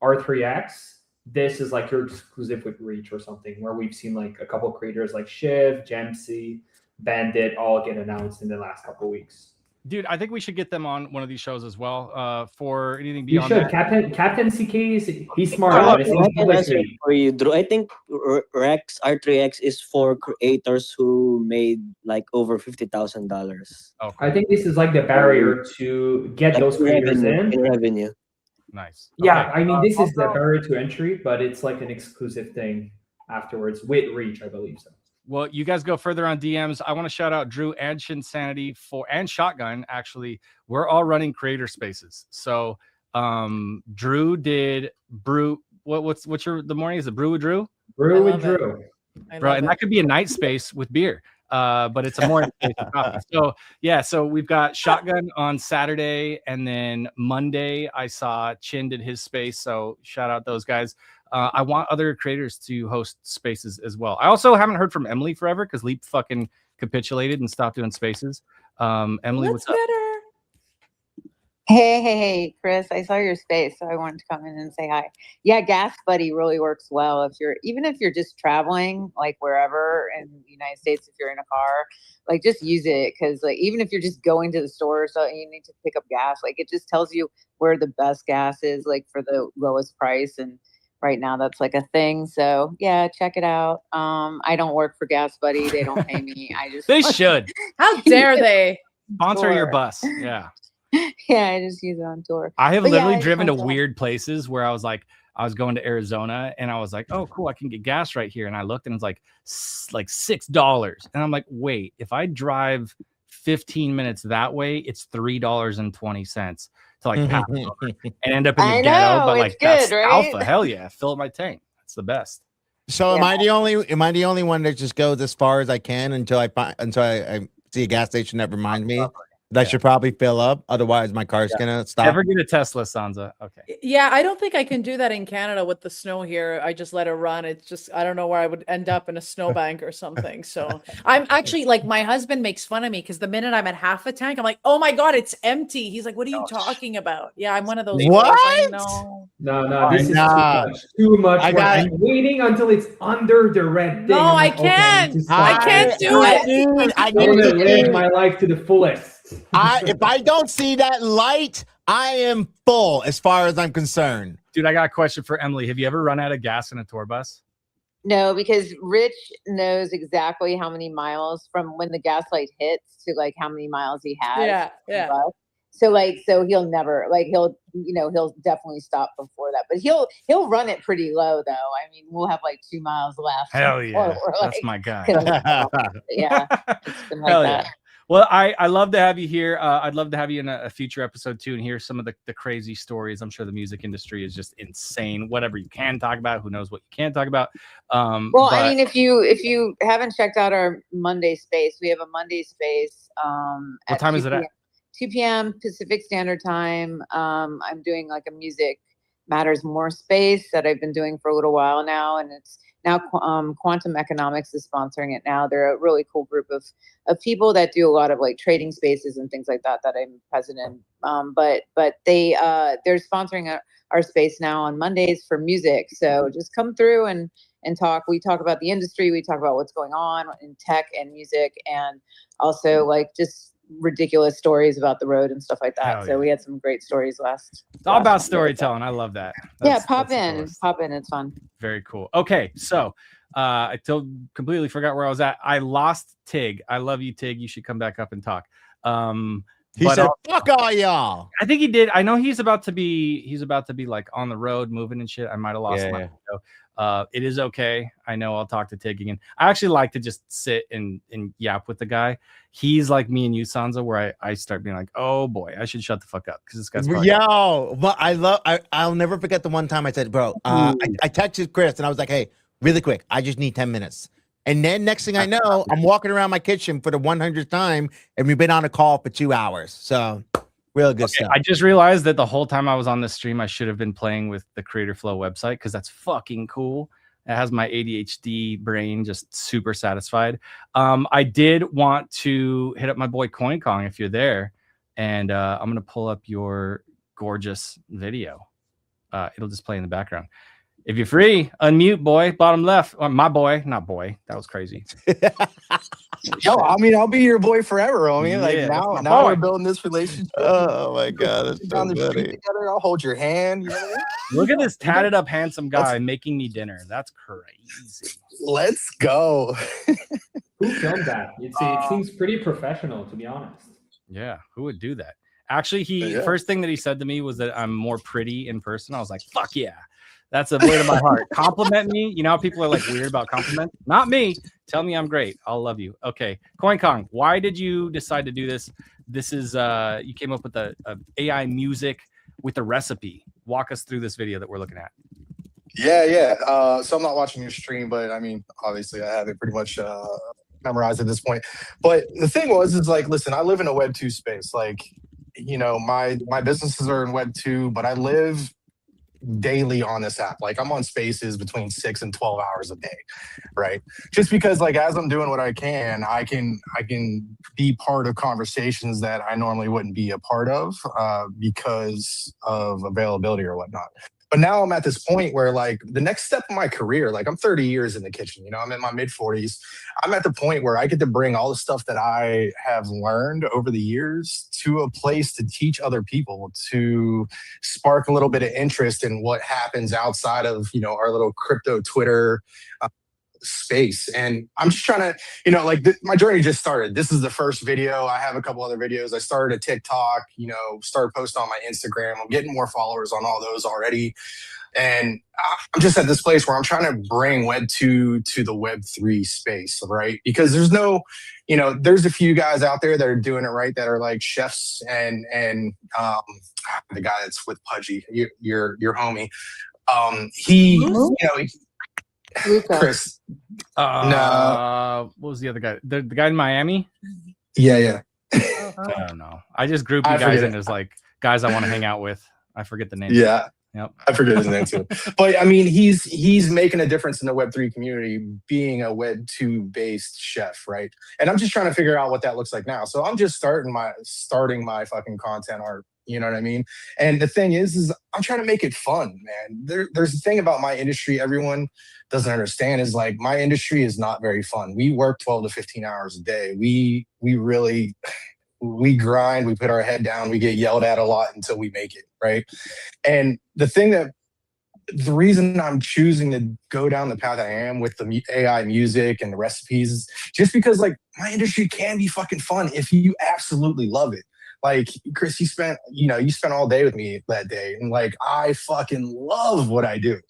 R3X. This is like you're exclusive with Reach or something, where we've seen like a couple creators like Shiv, Gemsy, Bandit all get announced in the last couple of weeks. Dude, I think we should get them on one of these shows as well. For anything You beyond should. that. Captain CK he's smart. For you, Drew. I think Rex R3X is for creators who made like over $50,000. I think this is like the barrier to get Like those creators in revenue. Nice. Yeah, Okay. I mean, this is the barrier to entry, but it's like an exclusive thing afterwards with Reach, I believe so. Well, you guys go further on DMs. I want to shout out Drew and Chinsanity and Shotgun. Actually, we're all running creator spaces. So Drew did brew. What's the morning? Is it brew with Drew? Brew with Drew. Bro, and that could be a night space with beer. But it's a morning space with coffee. So yeah, so we've got Shotgun on Saturday, and then Monday I saw Chin did his space. So shout out those guys. I want other creators to host spaces as well. I also haven't heard from Emily forever because Leap fucking capitulated and stopped doing spaces. Emily, what's up? Hey, Chris, I saw your space, so I wanted to come in and say hi. Yeah, Gas Buddy really works well even if you're just traveling, like wherever in the United States, if you're in a car, like just use it, because like even if you're just going to the store, so you need to pick up gas, like it just tells you where the best gas is, like for the lowest price, and right now that's like a thing. So yeah, check it out. I don't work for Gas Buddy; they don't pay me. I just They should How dare they sponsor your Tour. bus? Yeah. Yeah, I just use it on tour. I have But yeah, literally just driven to wanted weird places where I was going to Arizona and I was like, oh, cool, I can get gas right here. And I looked and it's like $6. And I'm like, wait, if I drive 15 minutes that way, it's $3.20 to like pass over and end up in the I ghetto. know, But it's like that's good, right? alpha. Hell yeah. Fill up my tank. That's the best. So am I the only one that just goes as far as I can until I see a gas station that reminds me that I should probably fill up, otherwise my car's gonna stop. Never get a Tesla, Sansa. Okay. Yeah, I don't think I can do that in Canada with the snow here. I just let it run. It's just, I don't know where I would end up in a snowbank or something. So I'm actually like, my husband makes fun of me because the minute I'm at half a tank, I'm like, oh my God, it's empty. He's like, what are you talking about? Yeah, I'm one of those. What? girls, I know. No, this is Nah. too much. I work. got- I'm waiting until it's under the red thing. No, I'm I like, okay, can't. this is I fine. can't do it. I I'm gonna need to live my life to the fullest. if I don't see that light, I am full as far as I'm concerned. Dude, I got a question for Emily. Have you ever run out of gas in a tour bus? No, because Rich knows exactly how many miles from when the gas light hits to like how many miles he has. Yeah, on the yeah. bus. So he'll never he'll definitely stop before that. But he'll run it pretty low though. I mean, we'll have like 2 miles left. Hell yeah. Or we're, That's like, my guy. yeah. It's been like Hell that. yeah. Well, I love to have you here. I'd love to have you in a future episode too and hear some of the crazy stories. I'm sure the music industry is just insane. Whatever you can talk about, who knows what you can't talk about. Well, But I mean, if you haven't checked out our Monday space, we have a Monday space. what time is it at? 2 p.m. Pacific Standard Time. I'm doing like a Music Matters More space that I've been doing for a little while now, and it's now Quantum Economics is sponsoring it now. They're a really cool group of people that do a lot of like trading spaces and things like that I'm president. But they're sponsoring our space now on Mondays for music. So just come through and talk. We talk about the industry. We talk about what's going on in tech and music, and also like just ridiculous stories about the road and stuff like that. Hell So yeah. we had some great stories last. It's all about last Sunday. storytelling. I love that. Yeah, That's pop the in, coolest. pop in. It's fun. Very cool. Okay, so completely forgot where I was at. I lost Tig. I love you, Tig. You should come back up and talk. He but said, "Fuck all y'all." I think he did. I know he's about to be like on the road moving and shit. I might have lost Yeah, my yeah. video. It is okay. I know I'll talk to Tig again. I actually like to just sit and yap with the guy. He's like me and you, Sansa, where I start being like, oh boy, I should shut the fuck up because this guy's probably Yo, but I'll never forget the one time I said, bro, I texted Chris and I was like, hey, really quick, I just need 10 minutes. And then next thing I know, I'm walking around my kitchen for the 100th time and we've been on a call for 2 hours. So real good stuff. I just realized that the whole time I was on this stream, I should have been playing with the Creator Flow website because that's fucking cool. It has my ADHD brain just super satisfied. I did want to hit up my boy Coin Kong if you're there, and I'm gonna pull up your gorgeous video. It'll just play in the background. If you're free, unmute, boy. Bottom left. My boy, not boy. That was crazy. Yo, I mean, I'll be your boy forever, homie. Yeah, Like that's my now boy. we're building this relationship. Oh my god, that's down so the street funny. together. I'll hold your hand. You know what I mean? Look at this tatted up, handsome guy making me dinner. That's crazy. Let's go. Who filmed that? It seems pretty professional, to be honest. Yeah, who would do that? Actually, Yeah. first thing that he said to me was that I'm more pretty in person. I was like, fuck yeah. That's a word of my heart. Compliment me. You know how people are like weird about compliments? Not me. Tell me I'm great. I'll love you. Okay. Coin Kong, why did you decide to do this? This is you came up with a AI music with a recipe. Walk us through this video that we're looking at. Yeah. So I'm not watching your stream, but I mean, obviously, I have it pretty much memorized at this point. But the thing is like, listen, I live in a Web 2 space. Like, you know, my businesses are in Web 2, but I live daily on this app. Like I'm on spaces between 6 and 12 hours a day, right? Just because like as I'm doing what I can be part of conversations that I normally wouldn't be a part of because of availability or whatnot. But now I'm at this point where like the next step of my career, like I'm 30 years in the kitchen, you know, I'm in my mid 40s. I'm at the point where I get to bring all the stuff that I have learned over the years to a place to teach other people, to spark a little bit of interest in what happens outside of, you know, our little crypto Twitter space. And I'm just trying to, you know, like my journey just started. This is the first video. I have a couple other videos. I started a TikTok, you know, started posting on my Instagram. I'm getting more followers on all those already. And I'm just at this place where I'm trying to bring Web 2 to the Web 3 space, right? Because there's no, you know, there's a few guys out there that are doing it right, that are like chefs and the guy that's with Pudgy, your homie. He, you know, Chris. No. What was the other guy? The guy in Miami? Yeah. I don't know. I just group you guys in as like guys I want to hang out with. I forget the name. Yeah. Yep. I forget his name too. But I mean, he's making a difference in the Web3 community, being a Web2 based chef, right? And I'm just trying to figure out what that looks like now. So I'm just starting my fucking content art. You know what I mean? And the thing is I'm trying to make it fun, man. There's a thing about my industry everyone doesn't understand is like my industry is not very fun. We work 12 to 15 hours a day. We really we grind, we put our head down, we get yelled at a lot until we make it, right? And the reason I'm choosing to go down the path I am with the AI music and the recipes is just because like my industry can be fucking fun if you absolutely love it. Like Chris, you spent all day with me that day, and like I fucking love what I do.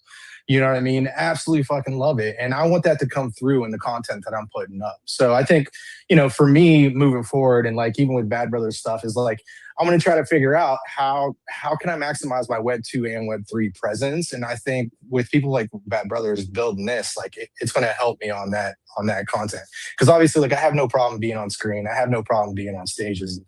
You know what I mean? Absolutely fucking love it. And I want that to come through in the content that I'm putting up. So I think, you know, for me moving forward and like even with Bad Brothers stuff is like, I'm going to try to figure out how can I maximize my Web 2 and Web 3 presence. And I think with people like Bad Brothers building this, like it's going to help me on that content. Because obviously like I have no problem being on screen. I have no problem being on stages.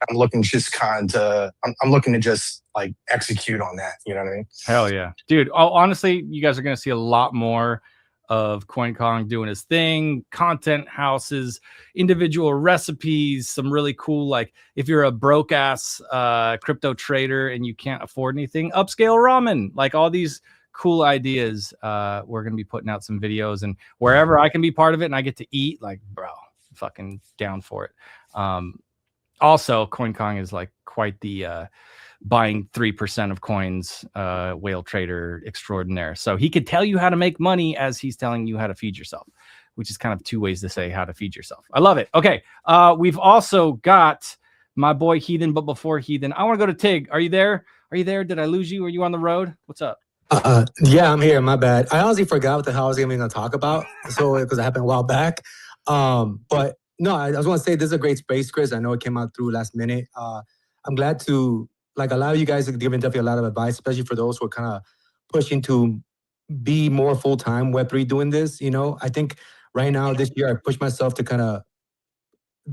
I'm looking just I'm looking to just like execute on that. You know what I mean? Hell yeah. Dude, honestly, you guys are going to see a lot more of Coin Kong doing his thing, content houses, individual recipes, some really cool, like if you're a broke ass crypto trader and you can't afford anything, upscale ramen, like all these cool ideas. We're going to be putting out some videos, and wherever I can be part of it and I get to eat, like, bro, fucking down for it. Also, CoinKong is like quite the buying 3% of coins whale trader extraordinaire. So he could tell you how to make money as he's telling you how to feed yourself, which is kind of two ways to say how to feed yourself. I love it. Okay. We've also got my boy Heathen, but before Heathen, I want to go to Tig. Are you there? Are you there? Did I lose you? Are you on the road? What's up? Yeah, I'm here. My bad. I honestly forgot what the hell I was even going to talk about. So because it happened a while back. But no, I just want to say this is a great space, Chris. I know it came out through last minute. I'm glad to allow you guys to give definitely a lot of advice, especially for those who are kind of pushing to be more full-time Web3 doing this. I think right now this year I pushed myself to kind of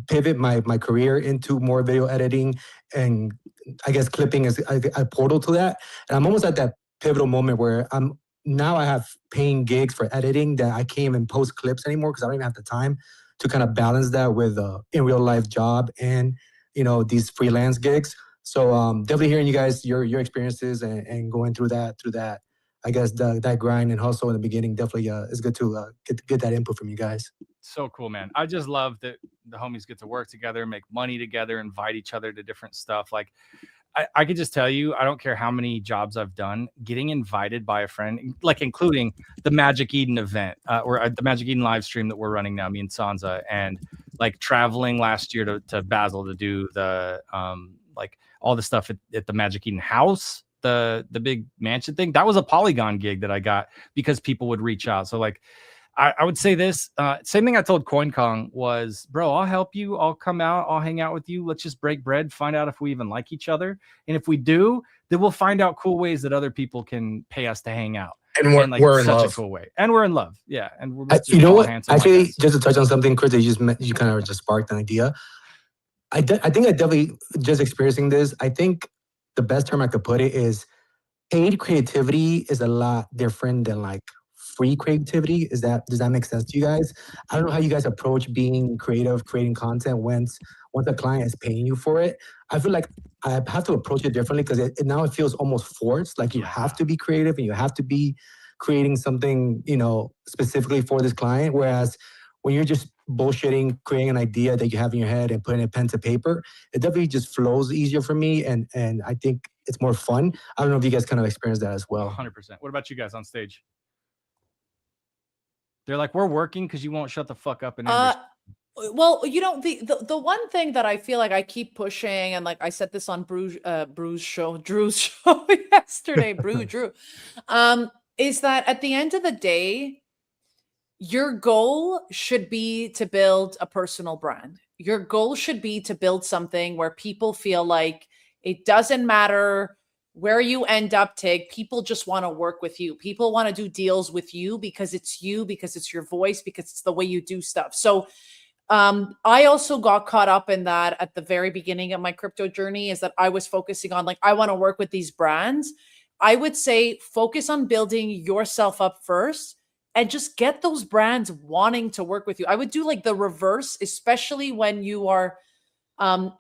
pivot my career into more video editing, and I guess clipping is a portal to that. And I'm almost at that pivotal moment where I have paying gigs for editing that I can't even post clips anymore because I don't even have the time to kind of balance that with in real life job and these freelance gigs. So definitely hearing you guys your experiences and going through that. I guess that grind and hustle in the beginning definitely is good to get that input from you guys. So cool, man. I just love that the homies get to work together, make money together, invite each other to different stuff. Like I could just tell you, I don't care how many jobs I've done, getting invited by a friend, like including the Magic Eden event or the Magic Eden live stream that we're running now, me and Sansa, and like traveling last year to Basel to do the like all the stuff at the Magic Eden house, the big mansion thing. That was a Polygon gig that I got because people would reach out. So like I would say this same thing I told CoinKong was, bro, I'll help you. I'll come out. I'll hang out with you. Let's just break bread, find out if we even like each other. And if we do, then we'll find out cool ways that other people can pay us to hang out. And we're in love. A cool way. And we're in love. Yeah. And we're you know what? Actually, just to touch on something, Chris, that you kind of just sparked an idea. I think I definitely just experiencing this. I think the best term I could put it is paid creativity is a lot different than like free creativity. Does that make sense to you guys? I don't know how you guys approach being creative, creating content once a client is paying you for it. I feel like I have to approach it differently because now it feels almost forced. Like you have to be creative and you have to be creating something, specifically for this client. Whereas when you're just bullshitting, creating an idea that you have in your head and putting a pen to paper, it definitely just flows easier for me. And I think it's more fun. I don't know if you guys kind of experience that as well. 100%. What about you guys on stage? They're like, we're working because you won't shut the fuck up. And well, the one thing that I feel like I keep pushing, and like I said this on Drew's show yesterday, Drew, is that at the end of the day, your goal should be to build a personal brand. Your goal should be to build something where people feel like it doesn't matter where you end up, Tig. People just want to work with you. People want to do deals with you because it's your voice, because it's the way you do stuff. So I also got caught up in that at the very beginning of my crypto journey, is that I was focusing on like, I want to work with these brands. I would say focus on building yourself up first and just get those brands wanting to work with you. I would do like the reverse, especially when you are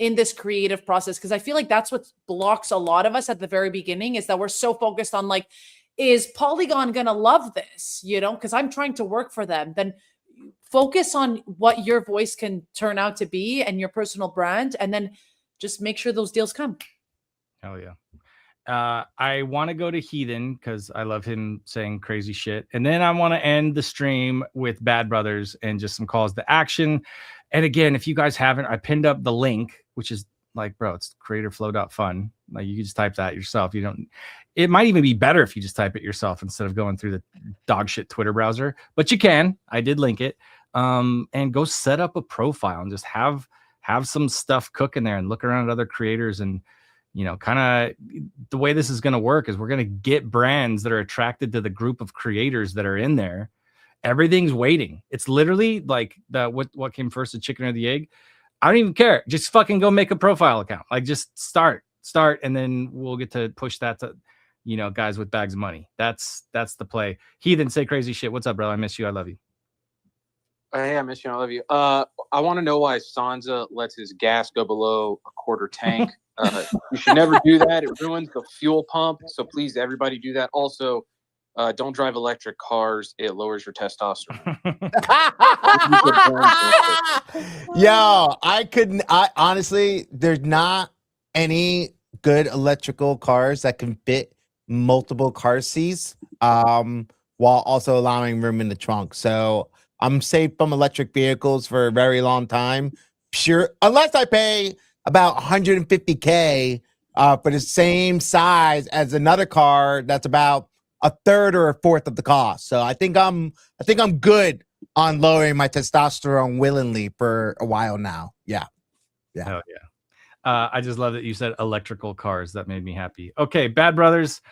in this creative process, because I feel like that's what blocks a lot of us at the very beginning, is that we're so focused on like, is Polygon gonna love this, because I'm trying to work for them. Then focus on what your voice can turn out to be and your personal brand, and then just make sure those deals come. Hell yeah. I want to go to Heathen because I love him saying crazy shit. And then I want to end the stream with Bad Brothers and just some calls to action. And again, if you guys haven't, I pinned up the link, which is like, bro, it's creatorflow.fun. Like you can just type that yourself. It might even be better if you just type it yourself instead of going through the dog shit Twitter browser, but you can. I did link it. And go set up a profile and just have some stuff cooking there and look around at other creators. And kind of the way this is going to work is we're going to get brands that are attracted to the group of creators that are in there. Everything's waiting. It's literally like what came first, the chicken or the egg? I don't even care. Just fucking go make a profile account. Like just start, and then we'll get to push that to, guys with bags of money. That's the play. Heathen, say crazy shit. What's up, bro? I miss you. I love you. Hey, I miss you. I love you. I want to know why Sansa lets his gas go below a quarter tank. You should never do that. It ruins the fuel pump. So please, everybody do that. Also, don't drive electric cars. It lowers your testosterone. Yo, I honestly, there's not any good electrical cars that can fit multiple car seats, while also allowing room in the trunk. So I'm safe from electric vehicles for a very long time. Sure, unless I pay about 150K for the same size as another car that's about a third or a fourth of the cost. So I think I'm good on lowering my testosterone willingly for a while now. Yeah. Hell yeah. I just love that you said electrical cars. That made me happy. Okay, Bad Brothers,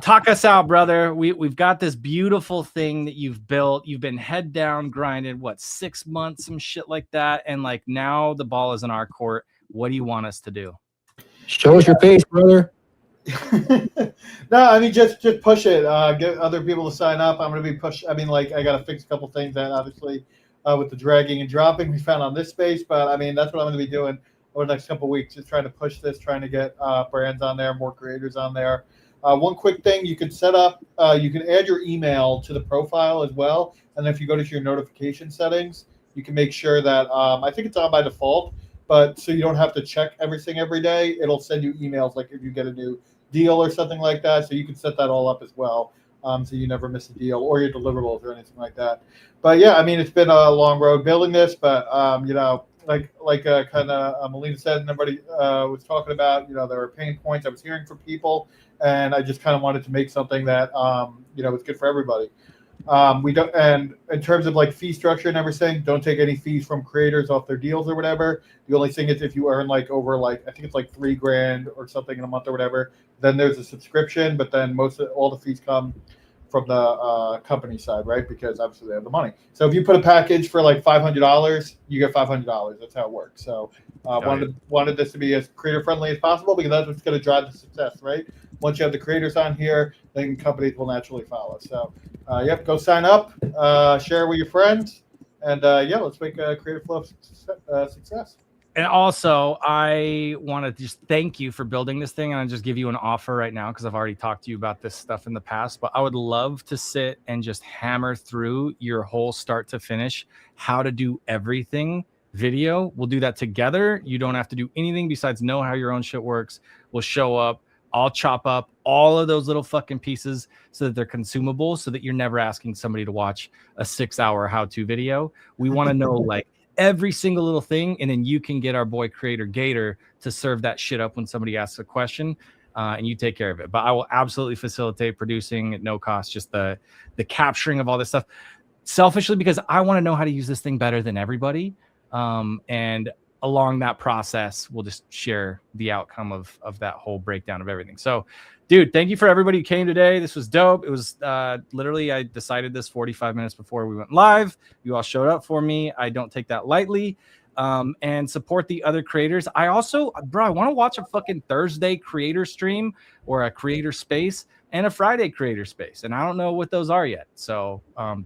talk us out, brother. We've got this beautiful thing that you've built. You've been head down grinded, 6 months, some shit like that. And like now the ball is in our court. What do you want us to do? Show us your face, brother. No, I mean just push it. Get other people to sign up. I'm gonna be I mean, like I gotta fix a couple things that obviously with the dragging and dropping we found on this space. But I mean that's what I'm gonna be doing over the next couple of weeks, just trying to push this, trying to get brands on there, more creators on there. One quick thing you can set up, you can add your email to the profile as well. And if you go to your notification settings, you can make sure that I think it's on by default, but so you don't have to check everything every day. It'll send you emails like if you get a new deal or something like that. So you can set that all up as well. So you never miss a deal or your deliverables or anything like that. But yeah, I mean, it's been a long road building this, but you know, like kind of Melina said, and everybody was talking about, you know, there were pain points I was hearing from people, and I just kind of wanted to make something that you know, was good for everybody. We don't, and in terms of like fee structure and everything, don't take any fees from creators off their deals or whatever. The only thing is if you earn like over like, I think it's like $3,000 or something in a month or whatever, then there's a subscription, but then all the fees come from the company side, right? Because obviously they have the money. So if you put a package for like $500, you get $500. That's how it works. So wanted this to be as creator friendly as possible, because that's what's going to drive the success, right? Once you have the creators on here, then companies will naturally follow. So yep, go sign up, share with your friends, and yeah, let's make Creator Flow success. And also, I want to just thank you for building this thing, and I'll just give you an offer right now because I've already talked to you about this stuff in the past, but I would love to sit and just hammer through your whole start to finish, how to do everything video. We'll do that together. You don't have to do anything besides know how your own shit works. We'll show up. I'll chop up all of those little fucking pieces so that they're consumable, so that you're never asking somebody to watch a 6-hour how-to video. We want to know like every single little thing, and then you can get our boy Creator Gator to serve that shit up when somebody asks a question, and you take care of it. But I will absolutely facilitate producing at no cost, just the capturing of all this stuff, selfishly because I want to know how to use this thing better than everybody. And along that process, we'll just share the outcome of that whole breakdown of everything. So, dude, thank you for everybody who came today. This was dope. It was literally, I decided this 45 minutes before we went live. You all showed up for me. I don't take that lightly. And support the other creators. I also, bro, I want to watch a fucking Thursday creator stream or a creator space and a Friday creator space. And I don't know what those are yet. So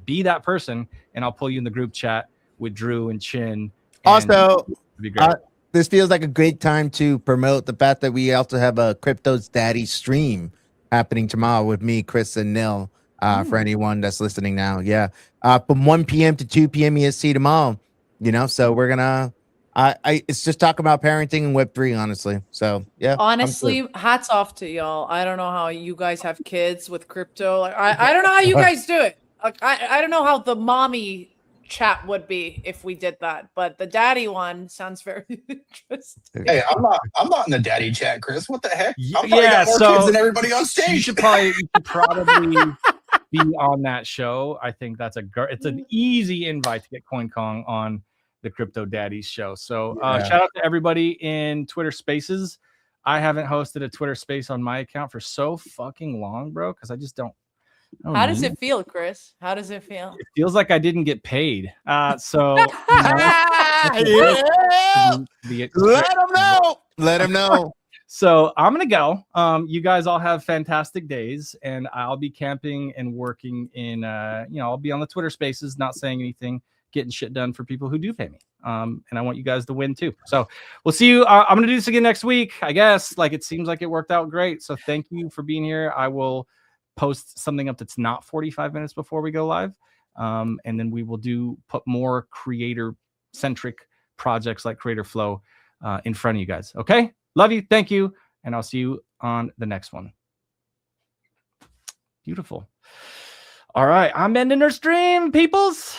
be that person, and I'll pull you in the group chat with Drew and Chin. Also, be great. This feels like a great time to promote the fact that we also have a Crypto's Daddy stream happening tomorrow with me, Chris, and Nil. For anyone that's listening now, yeah, from 1 p.m. to 2 p.m. EST tomorrow. You know, so we're gonna. It's just talking about parenting and Web3, honestly. So yeah. Honestly, hats off to y'all. I don't know how you guys have kids with crypto. Like, I don't know how you guys do it. Like, I don't know how the mommy chat would be if we did that, but the daddy one sounds very interesting. Hey, I'm not in the daddy chat, Chris. What the heck? I'm probably Yeah, got more so kids than everybody on stage. You should probably be on that show. I think that's it's an easy invite to get CoinKong on the Crypto Daddies show. So shout out to everybody in Twitter Spaces. I haven't hosted a Twitter Space on my account for so fucking long, bro, because I just don't. How does it feel, Chris? How does it feel? It feels like I didn't get paid. So Let him know. Let him know. So I'm gonna go. You guys all have fantastic days, and I'll be camping and working in. I'll be on the Twitter Spaces, not saying anything, getting shit done for people who do pay me. And I want you guys to win too. So we'll see you. I'm gonna do this again next week, I guess. Like, it seems like it worked out great. So thank you for being here. I will post something up that's not 45 minutes before we go live. And then we will put more creator centric projects like Creator Flow in front of you guys. Okay. Love you. Thank you. And I'll see you on the next one. Beautiful. All right. I'm ending our stream, peoples.